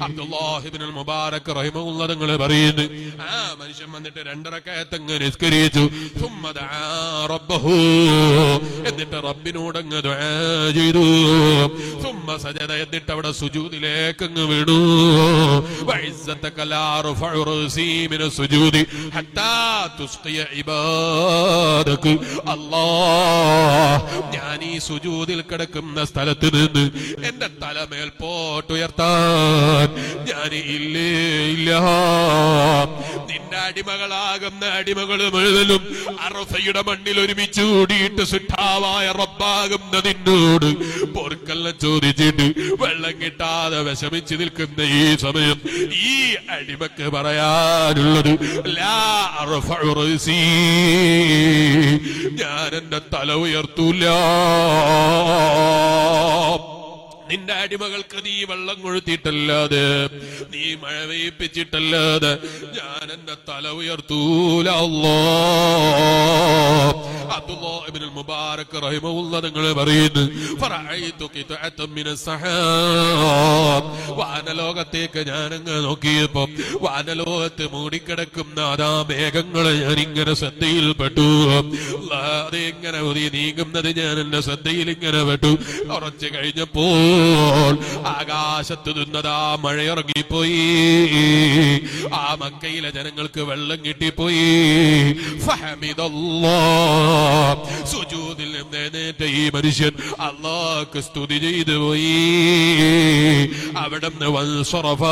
അബ്ദുല്ലാഹ് ഇബ്നുൽ മുബാറക് റഹിമഹുല്ലാഹ് തങ്ങൾ പറയുന്നു, ആ മനുഷ്യൻ വന്നിട്ട് 2 റക്അത്ത് അങ്ങ് നിസ്കരിച്ചു. എന്നിട്ട് റബ്ബിനോട് അങ്ങ് ദുആ ചെയ്തു. സജദ, എന്നിട്ട് അവിടെ സുജൂദിലേക്ക് അങ്ങ് വീണു. വഇസ്സതക ലാ അർഫഉ റഅസി മിന സുജൂദി ഹത്താ തുസ്ഖിയ ഇബാദക. അല്ലാഹ്, ഞാൻ ഈ സുജൂദിൽ കിടക്കുന്ന സ്ഥലത്ത് നിന്ന് എന്റെ തല മേൽപോട്ടുയർത്താൻ ഞാൻ ഇല്ലേ ഇല്ല. നിന്റെ അടിമകളാകുന്ന അടിമകൾ മുഴുവനും അറഫയുടെ മണ്ണിൽ ഒരുമിച്ച് കൂടിയിട്ട് സുഠാവായ റബ്ബാകുന്ന നിന്നോട് പൊറുക്കല്ല ചോദിച്ചിട്ട് വെള്ളം കിട്ടാതെ വിഷമിച്ച് നിൽക്കുന്ന ഈ സമയം ഈ അടിമക്ക് പറയാനുള്ളത്, ലാ അർഫഉ റഅസി, ഞാൻ എന്റെ തല ഉയർത്തൂല. നിന്റെ അടിമകൾക്ക് നീ വെള്ളം കൊഴുത്തിയിട്ടല്ലാതെ, നീ മഴ പെയ്യിപ്പിച്ചിട്ടല്ലാതെ ഞാൻ എന്റെ തല ഉയർത്തൂല. അല്ലാഹ്. അബ്ദുല്ലാഹ് ഇബ്നുൽ മുബാറക് റഹിമഹുല്ലാഹ് തങ്ങൾ പറയുന്നു, ഫറഅയ്തു ഖിത്അതൻ മിനസ് സഹാബ്, വാനലോകത്തേക്ക് ഞാനങ്ങ് നോക്കിയപ്പോ വാനലോകത്ത് മൂടിക്കിടക്കുന്ന അതാ മേഘങ്ങളെ ഞാൻ ഇങ്ങനെ ശ്രദ്ധയിൽപ്പെട്ടു. അതെങ്ങനെ നീങ്ങുന്നത് ഞാൻ എന്റെ ശ്രദ്ധയിൽ ഇങ്ങനെ പെട്ടു. കുറച്ച് കഴിഞ്ഞപ്പോ ആകാശത്ത് നിന്നതാ മഴയിറങ്ങിപ്പോയി. ആ മക്കയിലെ ജനങ്ങൾക്ക് വെള്ളം കിട്ടിപ്പോയി. ഫഹമിദല്ലാഹ്, സുജൂദിൽ നിന്ന് എഴുന്നേറ്റ ഈ മനുഷ്യൻ അല്ലാഹുക്ക് സ്തുതി ചെയ്തു പോയി. അവിടുന്ന് വൻസറഫ,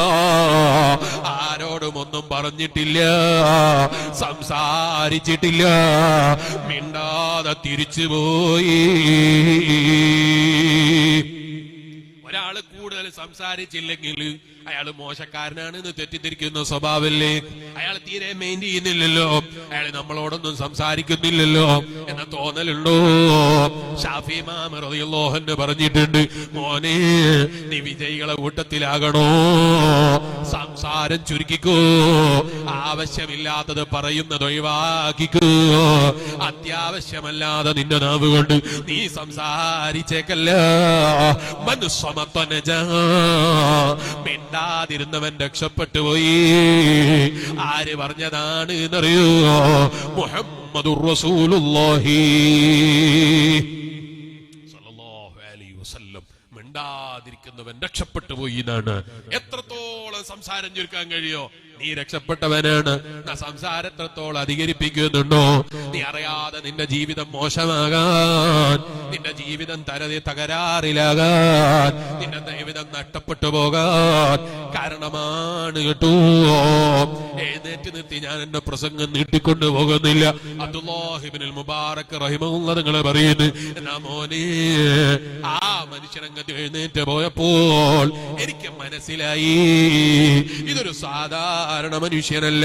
ആരോടും ഒന്നും പറഞ്ഞിട്ടില്ല, സംസാരിച്ചിട്ടില്ല, മിണ്ടാതെ തിരിച്ചുപോയി. ഒരാള് കൂടുതൽ സംസാരിച്ചില്ലെങ്കിൽ അയാൾ മോശക്കാരനാണെന്ന് തെറ്റിദ്ധരിക്കുന്ന സ്വഭാവമല്ലേ? അയാൾ തീരെ മെയിൻ ചെയ്യുന്നില്ലല്ലോ, അയാൾ നമ്മളോടൊന്നും സംസാരിക്കുന്നില്ലല്ലോ എന്ന തോന്നലുണ്ടോ? ഷാഫി ഇമാം റളിയല്ലാഹു അൻഹു പറഞ്ഞിട്ടുണ്ട്, മോനെ നീ വിജയികളെ കൂട്ടത്തിലാകണോ, സംസാരം ചുരുക്കിക്കോ, ആവശ്യമില്ലാത്തത് പറയുന്നത് ഒഴിവാക്കിക്കോ, അത്യാവശ്യമല്ലാതെ നിന്റെ നാവ് കൊണ്ട് നീ സംസാരിച്ചേക്കല്ല. മിണ്ടാതിരുന്നവൻ രക്ഷപ്പെട്ടു പോയി. ആര് പറഞ്ഞതാണ് എന്നറിയോ? മുഹമ്മദുർ റസൂലുള്ളാഹി സ്വല്ലല്ലാഹു അലൈഹി വസല്ലം. മിണ്ടാതിരിക്കുന്നവൻ രക്ഷപ്പെട്ടു പോയി എന്നാണ്. എത്രത്തോളം സംസാരം ചുരുക്കാൻ കഴിയോ നീ രക്ഷപ്പെട്ടവനാണ്. സംസാരത്രത്തോളം അധികരിപ്പിക്കുന്നുണ്ടോ? നീ അറിയാതെ നിന്റെ ജീവിതം മോശമാകാൻ, നിന്റെ ജീവിതം തകരാറിലാകാൻ, നിന്റെ ജീവിതം നഷ്ടപ്പെട്ടു പോകാൻ കാരണമാണ് കേട്ടോ. എഴുന്നേറ്റ് നിർത്തി ഞാൻ എന്റെ പ്രസംഗം നീട്ടിക്കൊണ്ടു പോകുന്നില്ല. അബ്ദുല്ലാഹി ഇബ്നുൽ മുബാറക് റഹിമഹുല്ലാഹ് നിങ്ങളെ പറയുന്നു, എന്നാ മോനെ, ആ മനുഷ്യനങ്ങ് എഴുന്നേറ്റ് പോയപ്പോൾ എനിക്ക് മനസ്സിലായി ഇതൊരു സാധാരണ മനുഷ്യനല്ല.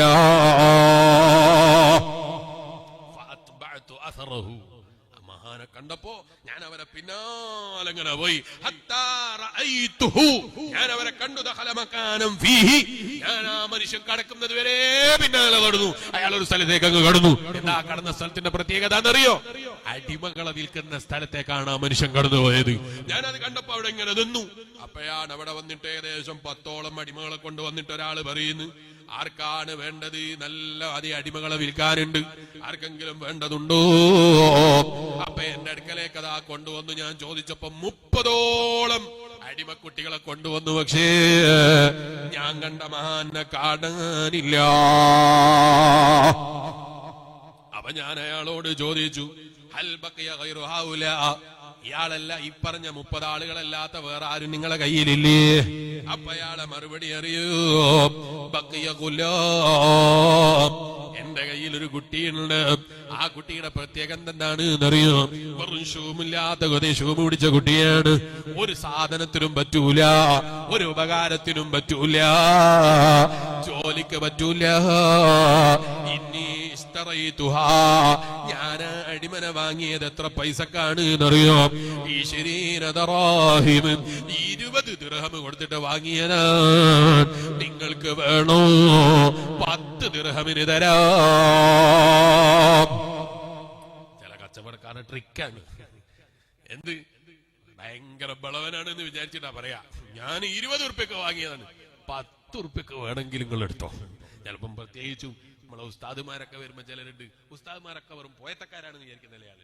മഹാനെ കണ്ടപ്പോ ഞാൻ അവരെ പിന്നാലെങ്ങനെ പോയി. ഞാൻ അവരെ കണ്ടു. ഞാൻ ആ മനുഷ്യൻ കടക്കുന്നത് വരെ പിന്നാലെ കടന്നു. അയാൾ ഒരു സ്ഥലത്തേക്ക് അങ്ങ് കടന്നു. എന്താ കടന്ന സ്ഥലത്തിന്റെ പ്രത്യേകത എന്നറിയോ? അടിമകളെ വിൽക്കുന്ന സ്ഥലത്തേക്കാണ് ആ മനുഷ്യൻ കടന്നുപോയത്. ഞാനത് കണ്ടപ്പോ അവിടെ ഇങ്ങനെ നിന്നു. അപ്പോഴാണ് അവിടെ വന്നിട്ട് ഏകദേശം 10ഓളം അടിമകളെ കൊണ്ടുവന്നിട്ട് ഒരാള് പറയുന്നു, ആർക്കാണ് വേണ്ടത്? നല്ല അതേ അടിമകളെ വിൽക്കാനുണ്ട്, ആർക്കെങ്കിലും വേണ്ടതുണ്ടോ? അപ്പൊ എന്റെ അടുക്കലേക്ക് അതാ കൊണ്ടുവന്നു. ഞാൻ ചോദിച്ചപ്പോ 30ഓളം അടിമക്കുട്ടികളെ കൊണ്ടുവന്നു. പക്ഷേ ഞാൻ കണ്ട മഹാനെ കാണാനില്ല. അപ്പൊ ഞാൻ അയാളോട് ചോദിച്ചു, ഹൽ ബഖിയ ഗൈറു ഹൗലാ, ഇയാളല്ല ഈ പറഞ്ഞ 30 ആളുകളല്ലാത്ത വേറെ ആരും നിങ്ങളെ കയ്യിലില്ലേ? അപ്പൊ അയാളെ മറുപടി അറിയോ? ബഖിയ ഗുലാം, എന്റെ കയ്യിൽ ഒരു കുട്ടിയുണ്ട്. ആ കുട്ടിയുടെ പ്രത്യേകത എന്താണ് എന്നറിയോ? വെറും ഷൂമില്ലാത്ത ഷൂമ് പിടിച്ച കുട്ടിയാണ്. ഒരു സാധനത്തിനും പറ്റൂല, ഒരു ഉപകാരത്തിനും പറ്റൂല, ജോലിക്ക് പറ്റൂല. ഞാൻ അടിമനെ വാങ്ങിയത് എത്ര പൈസക്കാണ് എന്നറിയോ? 20 ദിർഹം കൊടുത്തിട്ട് വാങ്ങിയതാണ്. നിങ്ങൾക്ക് വേണോ? 10 ദിർഹമിന് തരാം. ചില കച്ചവടക്കാരൻ ട്രിക്കാണ്. എന്ത് ഭയങ്കര ബളവനാണെന്ന് വിചാരിച്ചിട്ടാ പറയാ, ഞാൻ 20 ഉറുപ്പ്യക്ക് വാങ്ങിയതാണ്, 10 ഉറുപ്പ്യക്ക് വേണമെങ്കിൽ നിങ്ങൾ എടുത്തോ. ചിലപ്പം പ്രത്യേകിച്ചും നമ്മളെ ഉസ്താദുമാരൊക്കെ വരുമ്പോ ചിലരുണ്ട്, ഉസ്താദുമാരൊക്കെ വെറും പോയത്തക്കാരാണെന്ന് വിചാരിക്കുന്ന ആളുകൾ.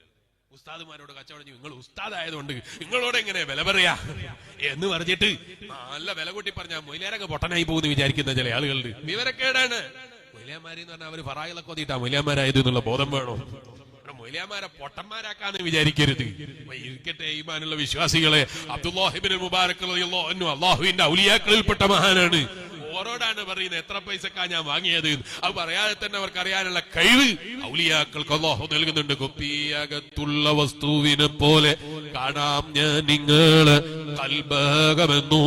ഉസ്താദുമാരോട് കച്ചവടം, നിങ്ങൾ ഉസ്താദായതുകൊണ്ട് നിങ്ങളോട് എങ്ങനെ വില പറയാ എന്ന് പറഞ്ഞിട്ട് നല്ല വില കൂട്ടി പറഞ്ഞാൽ മൊയിലാരൊക്കെ പൊട്ടനായി പോകുന്നു വിചാരിക്കുന്ന ചില ആളുകളുണ്ട്. വിവരക്കേടാണ്. മൊയിലാമാരി എന്ന് പറഞ്ഞാൽ അവര് ഫറായിലൊക്കെ ഓതിയിട്ടാ മൊയിലാമാരായത് എന്നുള്ള ബോധം വേണോ? മൊയിലാമാരെ പൊട്ടന്മാരാക്കാന്ന് വിചാരിക്കരുത്. ഇരിക്കട്ടെ ഈമാനുള്ള വിശ്വാസികളെ, അബ്ദുല്ലാഹി ഇബ്നുൽ മുബാറക് റളിയല്ലാഹു അൻഹു അല്ലാഹുവിന്റെ ഔലിയാക്കളിൽപ്പെട്ട മഹാനാണ്. ഓരോടാണ് പറയുന്നത് എത്ര പൈസക്കാ ഞാൻ വാങ്ങിയത്. അത് പറയാതെ തന്നെ അവർക്ക് അറിയാനുള്ള കഴിവ് ഔലിയാക്കൾക്ക് അല്ലാഹു നൽകുന്നുണ്ട്. കുപ്പിയകത്തുള്ള വസ്തുവിനെ പോലെ കാണാം ഞാൻ നിങ്ങള് കൽബകമെന്നോ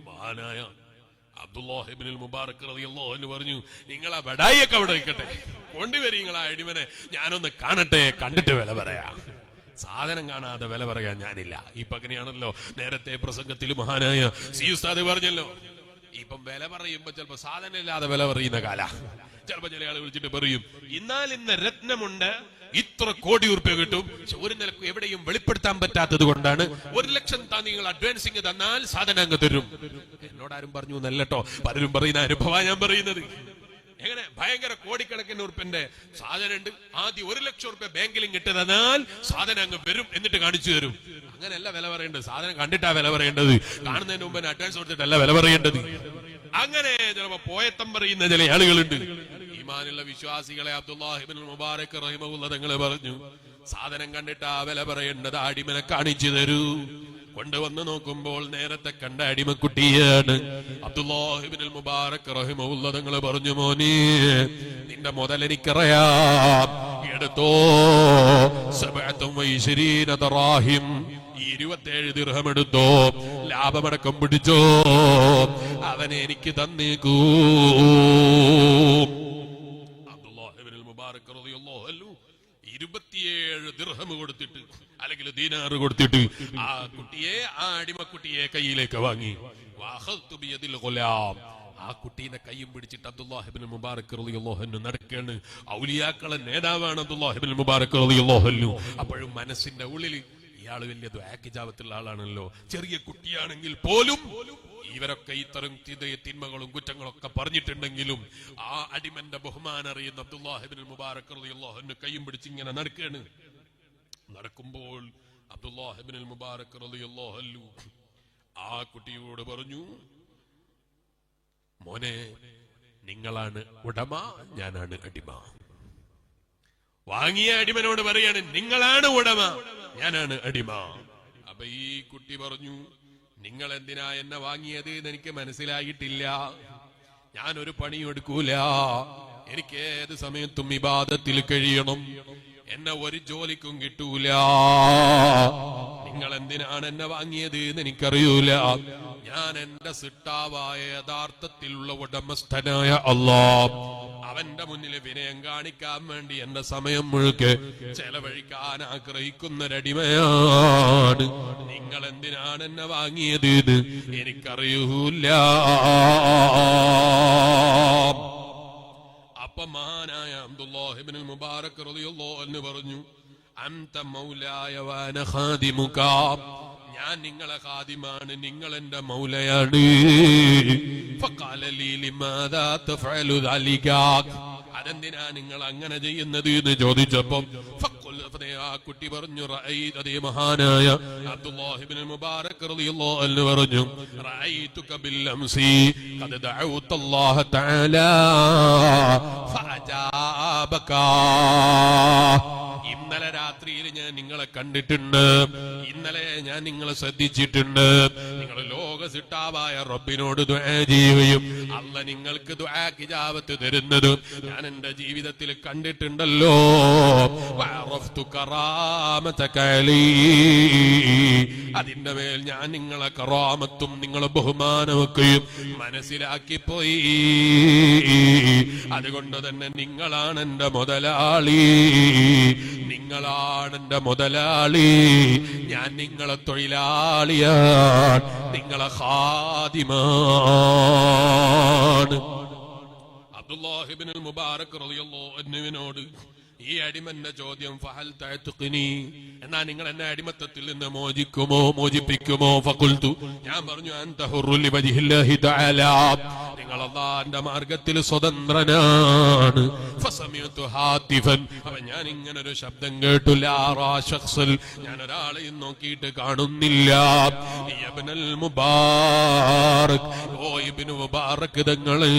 മഹാനായ അബ്ദുല്ലാഹി ഇബ്നുൽ മുബാറക് റളിയല്ലാഹു അൻഹു പറഞ്ഞു, നിങ്ങളാ ബടായിയൊക്കെ അവിടെ നിൽക്കട്ടെ, കൊണ്ടുവരി നിങ്ങളാ അടിമനെ, ഞാനൊന്ന് കാണട്ടെ, കണ്ടിട്ട് വില പറയാം. സാധനം കാണാതെ വില പറയാൻ ഞാനില്ല. ഇപ്പൊ അങ്ങനെയാണല്ലോ. നേരത്തെ പ്രസംഗത്തിൽ മഹാനായ സി ഉസ്താദ് പറഞ്ഞല്ലോ, ഇപ്പം വില പറയുമ്പോ ചിലപ്പോ സാധനം ഇല്ലാതെ വില പറയുന്ന കാല. ചിലപ്പോ ചില ആൾ വിളിച്ചിട്ട് പറയും, ഇന്നാൽ ഇന്ന് രത്നമുണ്ട്, ഇത്ര കോടി ഉറുപ്പ്യ കിട്ടും, പക്ഷെ ഒരു നിലക്ക് എവിടെയും വെളിപ്പെടുത്താൻ പറ്റാത്തത് കൊണ്ടാണ് 1 ലക്ഷം നിങ്ങൾ അഡ്വാൻസിങ് തന്നാൽ സാധനം അങ്ങ് തരും. എന്നോടാരും പറഞ്ഞു എന്നല്ലോ, പലരും പറയുന്ന അനുഭവമാണ് ഞാൻ പറയുന്നത്. എങ്ങനെ ഭയങ്കര കോടിക്കണക്കിന് ഉറുപ്പിന്റെ സാധനം ഉണ്ട്, ആദ്യം 1 ലക്ഷം ഉറുപ്പ്യ ബാങ്കിലും കിട്ടി തന്നാൽ സാധനം അങ്ങ് വരും, എന്നിട്ട് കാണിച്ചു തരും. അങ്ങനെയല്ല വില പറയേണ്ടത്, സാധനം കണ്ടിട്ടാ വില പറയേണ്ടത്, കാണുന്നതിന് മുമ്പ് അഡ്വാൻസ് കൊടുത്തിട്ടല്ല വില പറയേണ്ടത്. അങ്ങനെ ചിലപ്പോ പോയത്തം പറയുന്ന ചില ആളുകളുണ്ട്. ഈമാനുള്ള വിശ്വാസികളെ അബ്ദുല്ലാഹി ഇബ്നുൽ മുബാറക് റഹിമഹുല്ലാഹ് തങ്ങൾ പറഞ്ഞു, സാധനം കണ്ടിട്ടാ വില പറയേണ്ടത്, അടിമനെ കാണിച്ചു തരൂ. കൊണ്ടുവന്ന് നോക്കുമ്പോൾ നേരത്തെ കണ്ട അടിമക്കുട്ടിയാണ്. അബ്ദുല്ലാഹി ഇബ്നുൽ മുബാറക് റഹിമഹുല്ലാഹ് തങ്ങൾ പറഞ്ഞു, മോനെ, നിന്റെ മുതൽ എനിക്കറിയാം, എടുത്തോ. 27 ദറാഹിം, 27 ദിർഹം എടുത്തോ, ലാഭമടക്കം പിടിച്ചോ, അവനെ എനിക്ക് തന്നേക്കൂ. അബ്ദുല്ലാഹി ഇബ്നുൽ മുബാറക് റളിയല്ലാഹു അൻഹു 27 ദിർഹം കൊടുത്തിട്ട്, അല്ലെങ്കിൽ ദീനാർ കൊടുത്തിട്ട് ആ കുട്ടിയെ, ആ അടിമക്കുട്ടിയെ കയ്യിലേക്ക് വാങ്ങി. ആ കുട്ടീനെ കയ്യും പിടിച്ചിട്ട് അബ്ദുല്ലാഹി ഇബ്നുൽ മുബാറക് റളിയല്ലാഹു അൻഹു നടക്കുകയാണ്. ഔലിയാക്കളെ നേതാവാണ് അബ്ദുല്ലാഹി ഇബ്നുൽ മുബാറക് റളിയല്ലാഹു അൻഹു. അപ്പോഴും മനസ്സിന്റെ ഉള്ളിൽ ഇയാൾ വലിയ ദുആക്കിജാബത്തുള്ള ആളാണല്ലോ. ചെറിയ കുട്ടിയാണെങ്കിൽ പോലും ഇവരൊക്കെ ഇത്തരം തിന്മകളും കുറ്റങ്ങളൊക്കെ പറഞ്ഞിട്ടുണ്ടെങ്കിലും ആ അടിമന്റെ ബഹുമാനം അറിയുന്ന അബ്ദുല്ലാഹി ഇബ്നുൽ മുബാറക് റളിയല്ലാഹു അൻഹു കയ്യും പിടിച്ച് ഇങ്ങനെ നടക്കുകയാണ്. നടക്കുമ്പോൾ അബ്ദുല്ലാഹി ഇബ്നുൽ മുബാറക് റളിയല്ലാഹു അൻഹു ആ കുട്ടിയോട് പറഞ്ഞു, മോനെ, നിങ്ങളാണ് ഉടമ, ഞാനാണ് അടിമ. വാങ്ങിയ അടിമനോട് പറയാണ്, നിങ്ങളാണ് ഉടമ, ഞാനാണ് അടിമ. അപ്പൊ ഈ കുട്ടി പറഞ്ഞു, നിങ്ങൾ എന്തിനാ എന്നെ വാങ്ങിയത് എന്ന് എനിക്ക് മനസ്സിലായിട്ടില്ല. ഞാനൊരു പണിയും എടുക്കൂല, എനിക്ക് ഏത് സമയത്തും ഇബാദത്തിൽ കഴിയണം, എന്നെ ഒരു ജോലിക്കും കിട്ടൂല. നിങ്ങൾ എന്തിനാണ് എന്നെ വാങ്ങിയത് എന്ന് എനിക്കറിയൂല. ഞാൻ എന്റെ സിട്ടാവായ യഥാർത്ഥത്തിലുള്ള ഉടമസ്ഥനായ അല്ലാഹ്, അവന്റെ മുന്നിൽ വിനയം കാണിക്കാൻ വേണ്ടി എന്റെ സമയം മുഴുക്കെ ചെലവഴിക്കാൻ ആഗ്രഹിക്കുന്നൊരടിമയാണ്. നിങ്ങൾ എന്തിനാണ് എന്നെ വാങ്ങിയത് എന്ന് എനിക്കറിയൂല. അപ്പൊ മഹാനായ അബ്ദുല്ലാഹ് ഇബ്നുൽ മുബാറക് റളിയല്ലാഹു അൻഹു പറഞ്ഞു, അൻത മൗലായ വഅന ഖാദിമുക, ഞാൻ നിങ്ങളെ ഖാദിമാണ്, നിങ്ങൾ എന്റെ മൗലയാണ്. ഫഖാല ലീ ലിമാദാ തഫഅലു ദാലിക, അതെന്തിനാ നിങ്ങൾ അങ്ങനെ ചെയ്യുന്നത് എന്ന് ചോദിച്ചപ്പം ആ കുട്ടി പറഞ്ഞു, അതേ മഹാനായ അബ്ദുല്ലാഹ് ഇബ്നുൽ മുബാറക് റളിയല്ലാഹു അൻഹു പറഞ്ഞു, റഅയ്തുക ബിൽ അംസി ഖദ് ദഅഉത അല്ലാഹ തആല ഫഅജാബക. ഇന്നലെ രാത്രിയിൽ ഞാൻ നിങ്ങളെ കണ്ടിട്ടുണ്ട്, ഇന്നലെ ഞാൻ നിങ്ങളെ ശ്രദ്ധിച്ചിട്ടുണ്ട്. നിങ്ങൾ ലോക സിട്ടാവായ റബ്ബിനോട് ദുആ ചെയ്യുകയും അല്ലാഹ് നിങ്ങൾക്ക് ദുആക്ക് ഇജാബത്ത് തരുന്നതും ഞാൻ എന്റെ ജീവിതത്തിൽ കണ്ടിട്ടുണ്ടല്ലോ. വഅറഫ്തു കറാമതക അലീ, അതിന്റെ മേൽ ഞാൻ നിങ്ങളെ കറാമത്തും നിങ്ങളെ ബഹുമാനമൊക്കെയും മനസ്സിലാക്കിപ്പോയി. അതുകൊണ്ട് തന്നെ നിങ്ങളാണ് എന്റെ മുതലാളി, നിങ്ങളാണ് എന്റെ മുതലാളി, ഞാൻ നിങ്ങളെ തൊഴിലാളിയാണ്, നിങ്ങളെ ഖാദിമാണ്. അബ്ദുല്ലാഹ് ഇബ്നുൽ മുബാറക് റളിയല്ലാഹു അൻഹുവിനോട് ഈ അടിമന്റെ ചോദ്യം, ഫഹൽ തഅതുഖിനി, എന്നാ നിങ്ങൾ എന്നെ അടിമത്തത്തിൽ നിന്ന് മോചിപ്പിക്കുമോ? ഫഖുൽതു, ഞാൻ പറഞ്ഞു, അൻത ഹുർറു ലിവജ്ഹില്ലാഹി തആല, നിങ്ങൾ അല്ലാഹുവിന്റെ മാർഗ്ഗത്തിൽ സ്വതന്ത്രനാണ്. ഫസമിഅതു ഹാതിഫൻ, അപ്പോൾ ഞാൻ ഇങ്ങനെ ഒരു ശബ്ദം കേട്ടു, ലാ റാ ശഖ്സൽ, ഞാൻ ഒരാളെയും നോക്കിയിട്ട് കാണുന്നില്ല. ഇബ്നുൽ മുബാറക്, ഓ ഇബ്നു മുബാറക് തങ്ങളെ,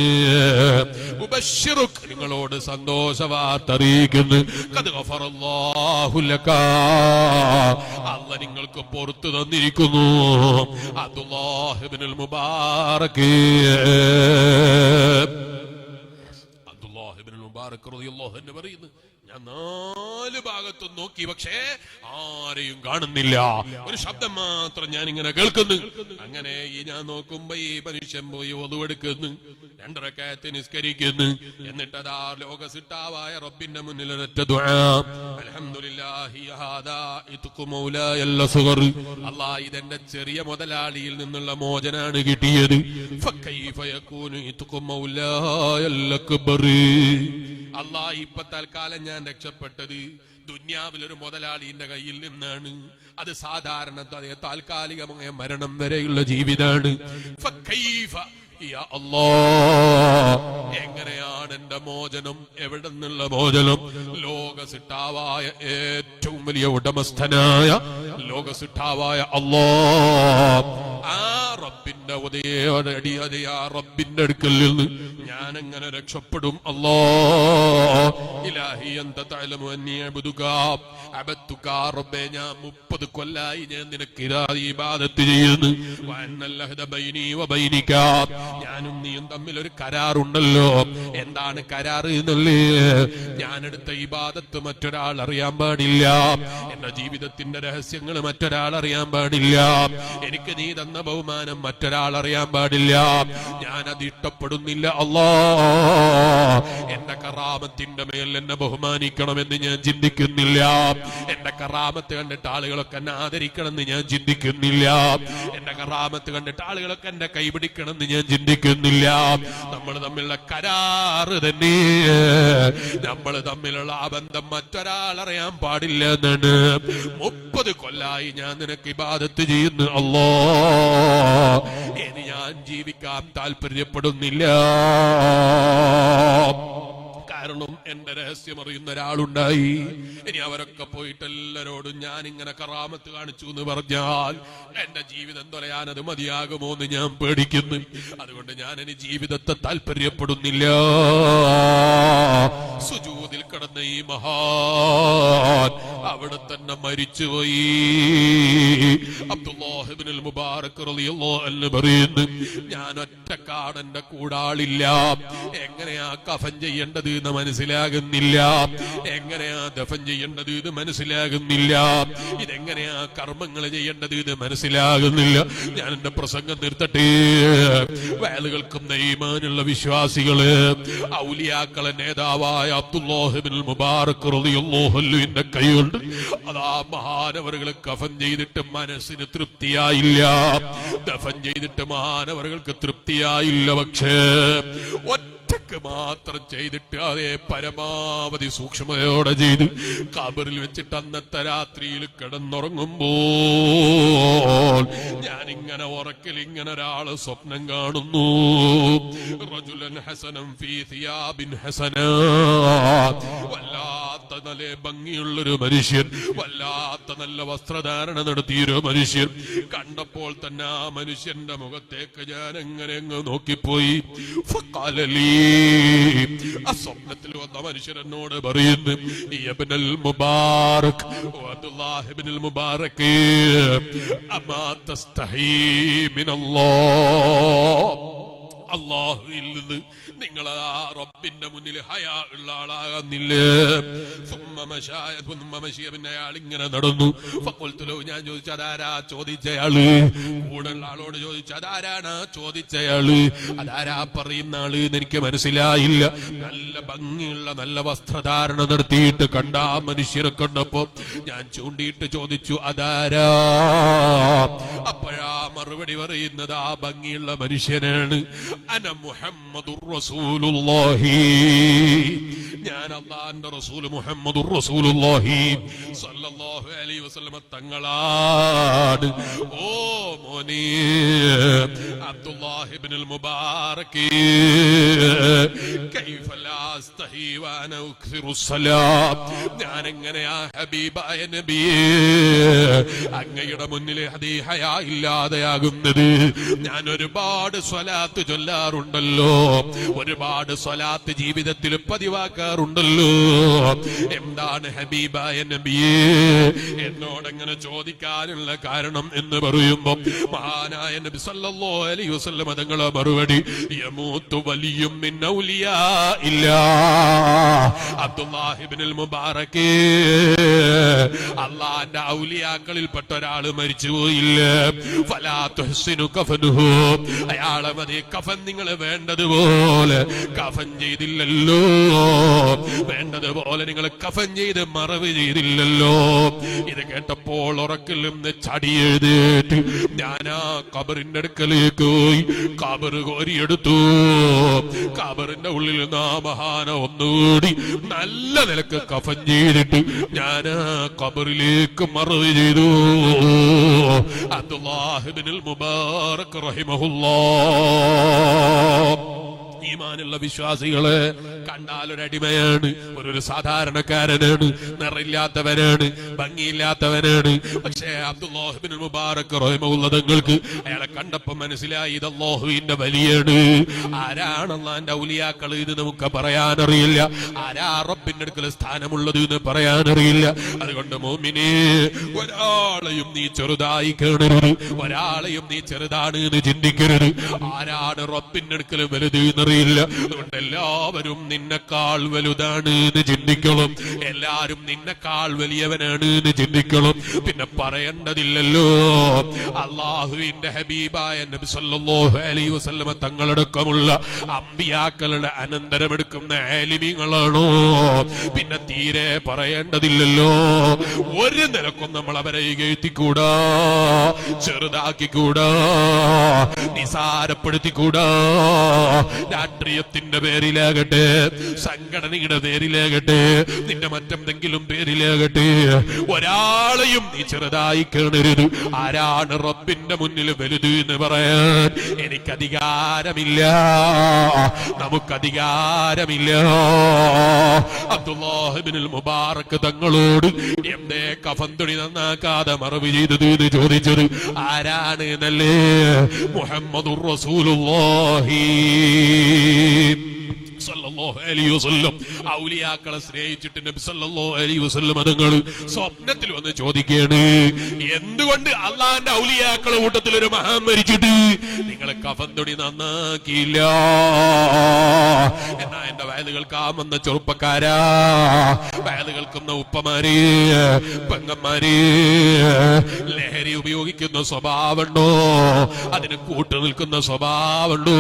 ഉബശ്ശിറുക, നിങ്ങളോട് സന്തോഷവാർത്ത അറിയിക്കുന്നു, ഖദ് ഗഫറല്ലാഹു ലക, അല്ലാഹ് നിങ്ങൾക്ക് പുറത്തു തന്നിരിക്കുന്നു. അബ്ദുല്ലാഹ് ഇബ്നുൽ മുബാറക് റളിയല്ലാഹു അൻഹു പറയുന്നു, ഞാൻ നാല് ഭാഗത്തും നോക്കി, പക്ഷേ ആരെയും കാണുന്നില്ല, ഒരു ശബ്ദം മാത്രം ഞാൻ ഇങ്ങനെ കേൾക്കുന്നു. അങ്ങനെ ഈ ഞാൻ നോക്കുമ്പോ ഈ മനുഷ്യൻ പോയി വധുവെടുക്കുന്നു, 2 റക്അത്ത് നിസ്കരിക്കുന്നു, എന്നിട്ട് അതാ ലോക സിട്ടാവായ റബ്ബിന്റെ മുന്നിൽ ഒരൊറ്റ ദുആ, അൽഹംദുലില്ലാഹി ഹാദാ ഇത്ഖു മൗലായൽ അസ്ഗർ, അല്ലാഹ് ഇതെന്റെ ചെറിയ മുതലാളിയിൽ നിന്നുള്ള മോചനാണ് കിട്ടിയത്. ഫകൈഫ യകൂനു ഇത്ഖു മൗലായൽ അക്ബർ, അല്ലാഹ് ഇപ്പൊ തൽക്കാലം ഞാൻ രക്ഷപ്പെട്ടത് ദുന്യാവിലൊരു മുതലാളിന്റെ കയ്യിൽ നിന്നാണ്. അത് സാധാരണ താൽക്കാലികമായ മരണം വരെയുള്ള ജീവിതമാണ്. ഫകൈഫ യാ അല്ലാഹ്, എങ്ങനെയാണ് എന്റെ മോചനം? എവിടെ നിന്നുള്ള മോചനം? ലോക സിട്ടാവായ ഏറ്റവും വലിയ ഉടമസ്ഥനായ ലോക സിട്ടാവായ അല്ലാഹ്, ആ റബ്ബിന്റെ റബ്ബിന്റെ അടുക്കൽ നിന്ന് ഞാൻ എങ്ങനെ രക്ഷപ്പെടും? അല്ലാഹ്, ഇലാഹി അൻത തഅലമു അന്നി അബ്ദുക അബദ്തുക, റബ്ബേ ഞാൻ 30 കൊല്ലായി ഞാൻ നിനക്ക് ഇബാദത്ത് ചെയ്യുന്നു. വഅന്നൽ അഹ്ദ ബൈനി വബൈനിക, ഞാനും നീയും തമ്മിൽ ഒരു കരാറുണ്ടല്ലോ. എന്താണ് കരാറ് എന്നല്ലേ? ഞാനെടുത്ത ഇബാദത്ത് മറ്റൊരാൾ അറിയാൻ പാടില്ല, എന്റെ ജീവിതത്തിന്റെ രഹസ്യങ്ങൾ മറ്റൊരാൾ അറിയാൻ പാടില്ല, എനിക്ക് നീ തന്ന ബഹുമാനം മറ്റൊരാൾ അറിയാൻ പാടില്ല, ഞാനത് ഇഷ്ടപ്പെടുന്നില്ല. അല്ലാഹ്, എന്റെ കറാമത്തിന്റെ മേൽ എന്നെ ബഹുമാനിക്കണമെന്ന് ഞാൻ ചിന്തിക്കുന്നില്ല, എന്റെ കറാമത്ത് കണ്ടിട്ട് ആളുകളൊക്കെ എന്നെ ആദരിക്കണമെന്ന് ഞാൻ ചിന്തിക്കുന്നില്ല, എന്റെ കറാമത്ത് കണ്ടിട്ട് ആളുകളൊക്കെ എന്റെ കൈപിടിക്കണമെന്ന് ഞാൻ ചിന്തിക്കുന്നില്ല. നമ്മൾ തമ്മിലുള്ള കരാറ് തന്നെ, നമ്മൾ തമ്മിലുള്ള ആ ബന്ധം മറ്റൊരാൾ അറിയാൻ പാടില്ല എന്നാണ്. 30 കൊല്ലായി ഞാൻ നിനക്ക് ഇബാദത്ത് ചെയ്യുന്നു അല്ലാഹ്, ഇനി ഞാൻ ജീവിക്കാൻ താല്പര്യപ്പെടുന്നില്ല. കാരണം എന്റെ രഹസ്യം അറിയുന്ന ഒരാളുണ്ടായി. ഇനി അവരൊക്കെ പോയിട്ട് എല്ലാരോടും ഞാൻ ഇങ്ങനെ കറാമത്ത് കാണിച്ചു എന്ന് പറഞ്ഞാൽ എന്റെ ജീവിതം തൊലയാനത് മതിയാകുമോ എന്ന് ഞാൻ പേടിക്കുന്നു. അതുകൊണ്ട് ഞാൻ ഇനി ജീവിതത്തെ താല്പര്യപ്പെടുന്നില്ല. സുജൂദിൽ കിടന്ന ഈ മഹാൻ അവിടെ തന്നെ മരിച്ചുപോയി. അബ്ദുല്ലാഹ് ഇബ്നുൽ മുബാറക് റളിയല്ലാഹു അൻഹു പറയുന്നു, ഞാൻ ഒറ്റക്കാട്, എന്റെ കൂടാളില്ല. എങ്ങനെയാ കഫൻ ചെയ്യേണ്ടത് എന്ന് മനസ്സിലാകുന്നില്ല, എങ്ങനെയാ ദഫൻ ചെയ്യേണ്ടത് എന്ന് മനസ്സിലാകുന്നില്ല, ഇതെങ്ങനെയാ കർമ്മങ്ങൾ ചെയ്യേണ്ടത് എന്ന് മനസ്സിലാകുന്നില്ല. ഞാൻ എന്റെ പ്രസംഗം നിർത്തട്ടെ. വയലുകൾക്കും ഈമാനുള്ള വിശ്വാസികള്, ഔലിയാക്കളെ നേതാവായ അബ്ദുല്ലാഹ് ഇബ്നുൽ മുബാറക് റളിയല്ലാഹു അൻഹുവിന്റെ കൈകൊണ്ട് അതാ മഹാനവറുകൾ കഫൻ ചെയ്തിട്ട് മനസ്സിന് തൃപ്തിയായില്ല, ദഫൻ ചെയ്തിട്ട് മഹാനവറുകൾക്ക് തൃപ്തിയായില്ല. പക്ഷേ ഒറ്റക്ക് മാത്രം ചെയ്തിട്ട് അതേ പരമാവധി സൂക്ഷ്മതയോടെ ചെയ്ത് ഖബറിൽ വെച്ചിട്ട് അന്നത്തെ രാത്രിയിൽ കിടന്നുറങ്ങുമ്പോൾ ഞാനിങ്ങനെ ഉറക്കിൽ ഇങ്ങനെ ഒരാള് സ്വപ്നം കാണുന്നു. റജുലൻ ഹസനം ഫീ സിയാബിൻ ഹസനാ, വല്ലാത്ത നല്ല ഭംഗിയുള്ളൊരു മനുഷ്യൻ, വല്ലാത്ത നല്ല വസ്ത്രധാരണ നടത്തിയൊരു മനുഷ്യൻ. കണ്ടപ്പോൾ തന്നെ ആ മനുഷ്യന്റെ മുഖത്തേക്ക് ഞാൻ എങ്ങനെ അങ്ങ് നോക്കിപ്പോയി. ഫഖാലലീ, ആ സ്വപ്നത്തിൽ വന്ന മനുഷ്യൻ എന്നോട് പറയുന്നു, ഇബ്നുൽ മുബാറക്, അബ്ദുല്ലാഹ് ഇബ്നുൽ മുബാറക്, അമാ തസ്തഹീ മിനല്ലാഹ്, അല്ലാഹുവിൽ നിന്ന് നിങ്ങൾ ആ റബ്ബിന്റെ മുന്നിൽ ഹയാ ഉള്ള ആളാകുന്നില്ലേ? പിന്നെ അയാൾ ഇങ്ങനെ നടന്നു. ഞാൻ ചോദിച്ചു, അതാരാ ചോദിച്ചയാള്? കൂടെയുള്ള ആളോട് ചോദിച്ചു, അതാരാണ് ചോദിച്ചയാള്? അതാരാ പറയുന്ന ആള് എന്ന് എനിക്ക് മനസ്സിലായില്ല. നല്ല ഭംഗിയുള്ള നല്ല വസ്ത്രധാരണ നടത്തിയിട്ട് കണ്ട ആ മനുഷ്യരെ കണ്ടപ്പോ ഞാൻ ചൂണ്ടിയിട്ട് ചോദിച്ചു, അതാരാ? അപ്പോഴാ മറുപടി പറയുന്നത് ആ ഭംഗിയുള്ള മനുഷ്യനാണ്. അന മുഹമ്മദുർ റസൂലുള്ളാഹി, ഞാൻ അല്ലാഹുവിന്റെ റസൂൽ മുഹമ്മദുർ റസൂലുള്ളാഹി സ്വല്ലല്ലാഹു അലൈഹി വസല്ലം തങ്ങളാണ്. ഓ മോനെ അബ്ദുല്ലാഹ് ഇബ്നുൽ മുബാറക്, കൈഫ ലാ അസ്തഹി വഅന ഉക്സിറു സ്വലാത്ത്, ഞാൻ എങ്ങനെയാ ഹബീബായ നബിയേ അങ്ങയുടെ മുന്നിൽ ഹയാ ഇല്ലാതെയാകുന്നത്? ഞാൻ ഒരുപാട് സ്വലാത്ത് ചൊല്ലാറുണ്ടല്ലോ, ഒരുപാട് സ്വലാത്ത് ജീവിതത്തിൽ പതിവാക്കാറുണ്ടല്ലോ. എന്താണ് ഹബീബായ നബിയേ എന്നോടെങ്ങനെ ചോദിക്കാനുള്ള കാരണം എന്ന് പറയുമ്പോ മഹാനായ നബി സല്ലല്ലാഹു അലൈഹി വസല്ലം തങ്ങളുടെ മറുപടി, യമൂതു വലിയ്യും മിൻ ഔലിയാഇല്ലാ, അബ്ദുല്ലാഹ് ഇബ്നുൽ മുബാറക്, അല്ലാഹുവിന്റെ ഔലിയാക്കളിൽപ്പെട്ട ഒരാൾ മരിച്ചുപോയില്ല. ഫലാ തുഹ്സിനു കഫനുഹു, അയാളെ മതി കഫൻ നിങ്ങൾ വേണ്ടതുപോലെ കഫൻ ചെയ്തില്ലല്ലോ, വേണ്ടതുപോലെ നിങ്ങൾ കഫൻ ചെയ്ത് മറവ് ചെയ്തില്ലല്ലോ. ഇത് കേട്ടപ്പോൾ ഉറക്കിൽ നിന്ന് ചടിയെഴുതേറ്റ് ഞാൻ ആ ഖബറിന്റെ അടുക്കലേക്ക് പോയി ഖബർ കോരിയെടുത്തു. ഖബറിന്റെ ഉള്ളിൽ നിന്ന് ആ മഹാന ഒന്നുകൂടി നല്ല നിലക്ക് കഫൻ ചെയ്തിട്ട് ഞാൻ ആ ഖബറിലേക്ക് മറവ് ചെയ്തു. അബ്ദുല്ലാഹ് ഇബ്നുൽ മുബാറക് റഹിമഹുല്ലാഹ്. ഈമാനുള്ള വിശ്വാസികളെ കണ്ടാൽ ഒരടിമയാണ്, ഒരു സാധാരണക്കാരനാണ്, നിറയില്ലാത്തവനാണ്, ഭംഗിയില്ലാത്തവനാണ്. പക്ഷേ അബ്ദുല്ലാഹ് ഇബ്നുൽ മുബാറക് റഹിമഹുല്ലാഹ് തങ്ങൾക്ക് അയാളെ കണ്ടപ്പോ മനസ്സിലായി ഇത് അല്ലാഹുവിന്റെ വലിയാണ്. ആരാണ് അല്ലാഹുവിന്റെ ഔലിയാക്കൾ എന്ന് നമുക്ക് പറയാനറിയില്ല, ആരാ റബ്ബിന്റെ അടുക്കൽ സ്ഥാനമുള്ളത് എന്ന് പറയാനറിയില്ല. അതുകൊണ്ട് മോമിനേ, ഒരാളെയും നീ ചെറുതായി കാണരുത്, ഒരാളെയും നീ ചെറുതാണ് എന്ന് ചിന്തിക്കരുത്. ആരാണ് റബ്ബിന്റെ അടുക്കൽ വലുത് എന്നറിയില്ല. അതുകൊണ്ട് എല്ലാവരും നിന്നെക്കാൾ വലുതാണ് എന്ന് ചിന്തിക്കണം, എല്ലാരും നിന്നെക്കാൾ വലിയവനാണ് എന്ന് ചിന്തിക്കണം. പിന്നെ പറയേണ്ടതില്ലല്ലോ, അല്ലാഹുവിന്റെ ഹബീബായ നബി സല്ലല്ലാഹു അലൈഹി വസല്ലം തങ്ങളടക്കമുള്ള അമ്പിയാക്കളുടെ അനന്തരമെടുക്കുന്ന ആലിമീങ്ങളാണോ? പിന്നെ തീരെ പറയേണ്ടതില്ലല്ലോ. ഒരു നിലക്കും നമ്മൾ അവരെ ഇകഴ്ത്തിക്കൂടാ, ചെറുതാക്കിക്കൂടാ, നിസാരപ്പെടുത്തിക്കൂടാ. രാഷ്ട്രീയത്തിന്റെ പേരിലാകട്ടെ, സംഘടനയുടെ പേരിലാകട്ടെ, നിന്റെ മറ്റെന്തെങ്കിലും പേരിലാകട്ടെ, ഒരാളെയും നീ ചെറുതായി കാണരുത്. ആരാണ് റബ്ബിന്റെ മുന്നിൽ വലുത് എന്ന് പറയാൻ എനിക്ക് അധികാരമില്ല. നമുക്കധികാരമില്ല. അബ്ദുല്ലാഹ് ഇബ്നുൽ മുബാറക് തങ്ങളോട് എന്തേ കഫൻ തുണി നന്നാക്കാതെ മറവ് ചെയ്തത് എന്ന് ചോദിച്ചത് ആരാണ് എന്നല്ലേ? മുഹമ്മദുർ റസൂലുള്ളാഹി സല്ലല്ലാഹു അലൈഹി വസല്ലം. ഔലിയാക്കളെ സ്നേഹിച്ചിട്ട് നബി സല്ലല്ലാഹു അലൈഹി വസല്ലം തങ്ങൾ സ്വപ്നത്തിൽ വന്ന് ചോദിക്കുകയാണ്, എന്തുകൊണ്ട് അള്ളാന്റെ ഔലിയാക്കളെ കൂട്ടത്തിൽ ഒരു മഹാൻ മരിച്ചിട്ട് നിങ്ങൾ കഫൻ തുണി നന്നാക്കിയില്ല? എന്നാ എന്റെ വയല് കേൾക്കാമെന്ന ചെറുപ്പക്കാരാ, വയല് കേൾക്കുന്ന ഉപ്പമാര്, പെങ്ങന്മാര്, ലഹരി ഉപയോഗിക്കുന്ന സ്വഭാവമുണ്ടോ? അതിന് കൂട്ടു നിൽക്കുന്ന സ്വഭാവമുണ്ടോ?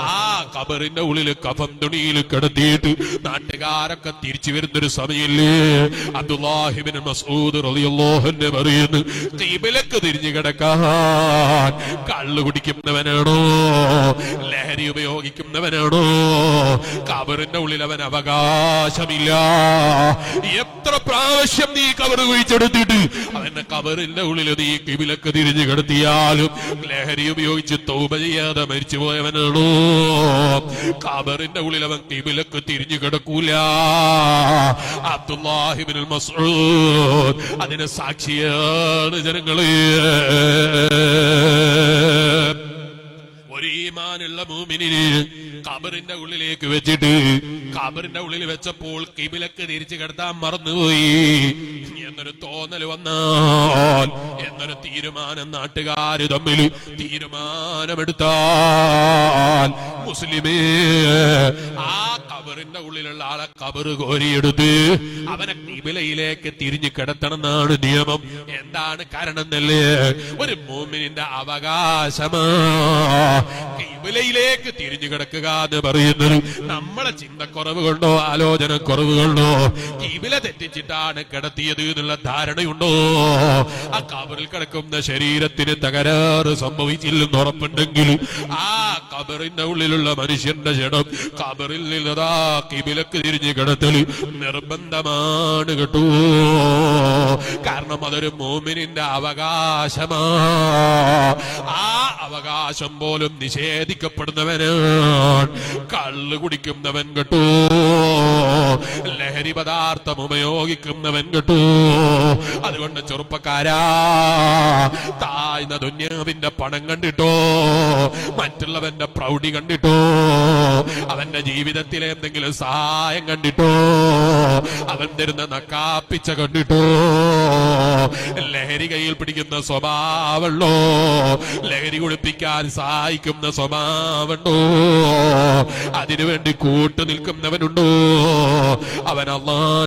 ആ ഖബറിന്റെ ഉള്ളിൽ കഫൻ തുണിയിൽ കിടത്തിയിട്ട് നാട്ടുകാരൊക്കെ തിരിച്ചു വരുന്നൊരു സമയല്ലേ? അബ്ദുല്ലാഹി ഇബ്നു മസ്ഊദ് റളിയല്ലാഹു അൻഹു പറയുന്നു, ഖിബലക്ക് തിരിഞ്ഞു കിടക്കാൻ കള്ളു കുടിക്കുന്നവനാണോ, ലഹരി ഉപയോഗിക്കുന്നവനാണോ, ഖബറിന്റെ ഉള്ളിൽ അവൻ അവകാശമില്ല. എത്ര പ്രാവശ്യം നീ ഖബർ കുഴിച്ചെടുത്തിട്ട് അവന്റെ ഖബറിന്റെ ഉള്ളിൽ നീ ഖിബലക്ക് തിരിഞ്ഞു കിടത്തിയാലും ലഹരി ഉപയോഗിച്ച് തൗബ ചെയ്യാതെ മരിച്ചു പോയവനാണോ, ഖബറിന്റെ ഉള്ളിൽ അവൻ ഖിബലക്ക് തിരിഞ്ഞു കിടക്കൂല. അബ്ദുല്ലാഹി ഇബ്നുൽ മസ്ഊദ് അതിന് സാക്ഷിയാണ് ജനങ്ങളെ. ഒരു ഈമാനുള്ള മുഅ്മിനിനെ ഖബറിന്റെ ഉള്ളിലേക്ക് വെച്ചിട്ട് ഖബറിന്റെ ഉള്ളിൽ വെച്ചപ്പോൾ ഖിബലക്ക് തിരിച്ചു കിടത്താൻ മറന്നുപോയി എന്നൊരു തോന്നൽ വന്നാൽ, എന്നൊരു തീരുമാനം നാട്ടുകാര് തമ്മിൽ തീരുമാനമെടുത്താൽ മുസ്ലിമേ ആ ഖബറിന്റെ ഉള്ളിലുള്ള ആളെ ഖബർ കോരിയെടുത്ത് അവനെ ഖിബലയിലേക്ക് തിരിഞ്ഞു കിടത്തണം എന്നാണ് നിയമം. എന്താണ് കാരണം എന്നല്ലേ? ഒരു മുഅ്മിനിന്റെ അവകാശമാ ഖിബലയിലേക്ക് തിരിഞ്ഞു കിടക്കുക എന്ന് പറയുന്നത്. നമ്മളെ ചിന്തക്കുറവ് കൊണ്ടോ ആലോചന കുറവ് കൊണ്ടോ ഖിബല തെറ്റിച്ചിട്ടാണ് കിടത്തിയത് എന്നുള്ള ധാരണയുണ്ടോ? ആ ഖബറിൽ കിടക്കുന്ന ശരീരത്തിന് തകരാറ് സംഭവിച്ചില്ലെന്ന് ഉറപ്പുണ്ടെങ്കിൽ ആ ഖബറിന്റെ ഉള്ളിലുള്ള മനുഷ്യന്റെ ജഡം ഖബറിൽ നിന്നതാ ഖിബലക്ക് തിരിഞ്ഞു കിടത്തല് നിർബന്ധമാണ് കേട്ടോ. കാരണം അതൊരു മുഅ്മിനിന്റെ അവകാശമാ. ആ അവകാശം പോലും നിഷേധിക്കപ്പെടുന്നവനാണ് കള്ള് കുടിക്കുന്നവൻ കേട്ടോ, ലഹരി പദാർത്ഥം ഉപയോഗിക്കുന്നവൻ കേട്ടോ. അതുകൊണ്ട് ചെറുപ്പക്കാരാ, താഴ്ന്ന ദുന്യാവിന്റെ പണം കണ്ടിട്ടോ, മറ്റുള്ളവന്റെ പ്രൗഢി കണ്ടിട്ടോ, അവന്റെ ജീവിതത്തിലെ എന്തെങ്കിലും സഹായം കണ്ടിട്ടോ, അവൻ തരുന്ന നക്കാപ്പിച്ച കണ്ടിട്ടോ, ലഹരി കയ്യിൽ പിടിക്കുന്ന സ്വഭാവമുള്ളോ, ലഹരി കുടിപ്പിക്കാൻ സഹായിക്കുന്ന സ്വഭാവമുണ്ടോ, അതിനുവേണ്ടി കൂട്ടു നിൽക്കുന്നവനുണ്ടോ, അവൻ അല്ലാഹ്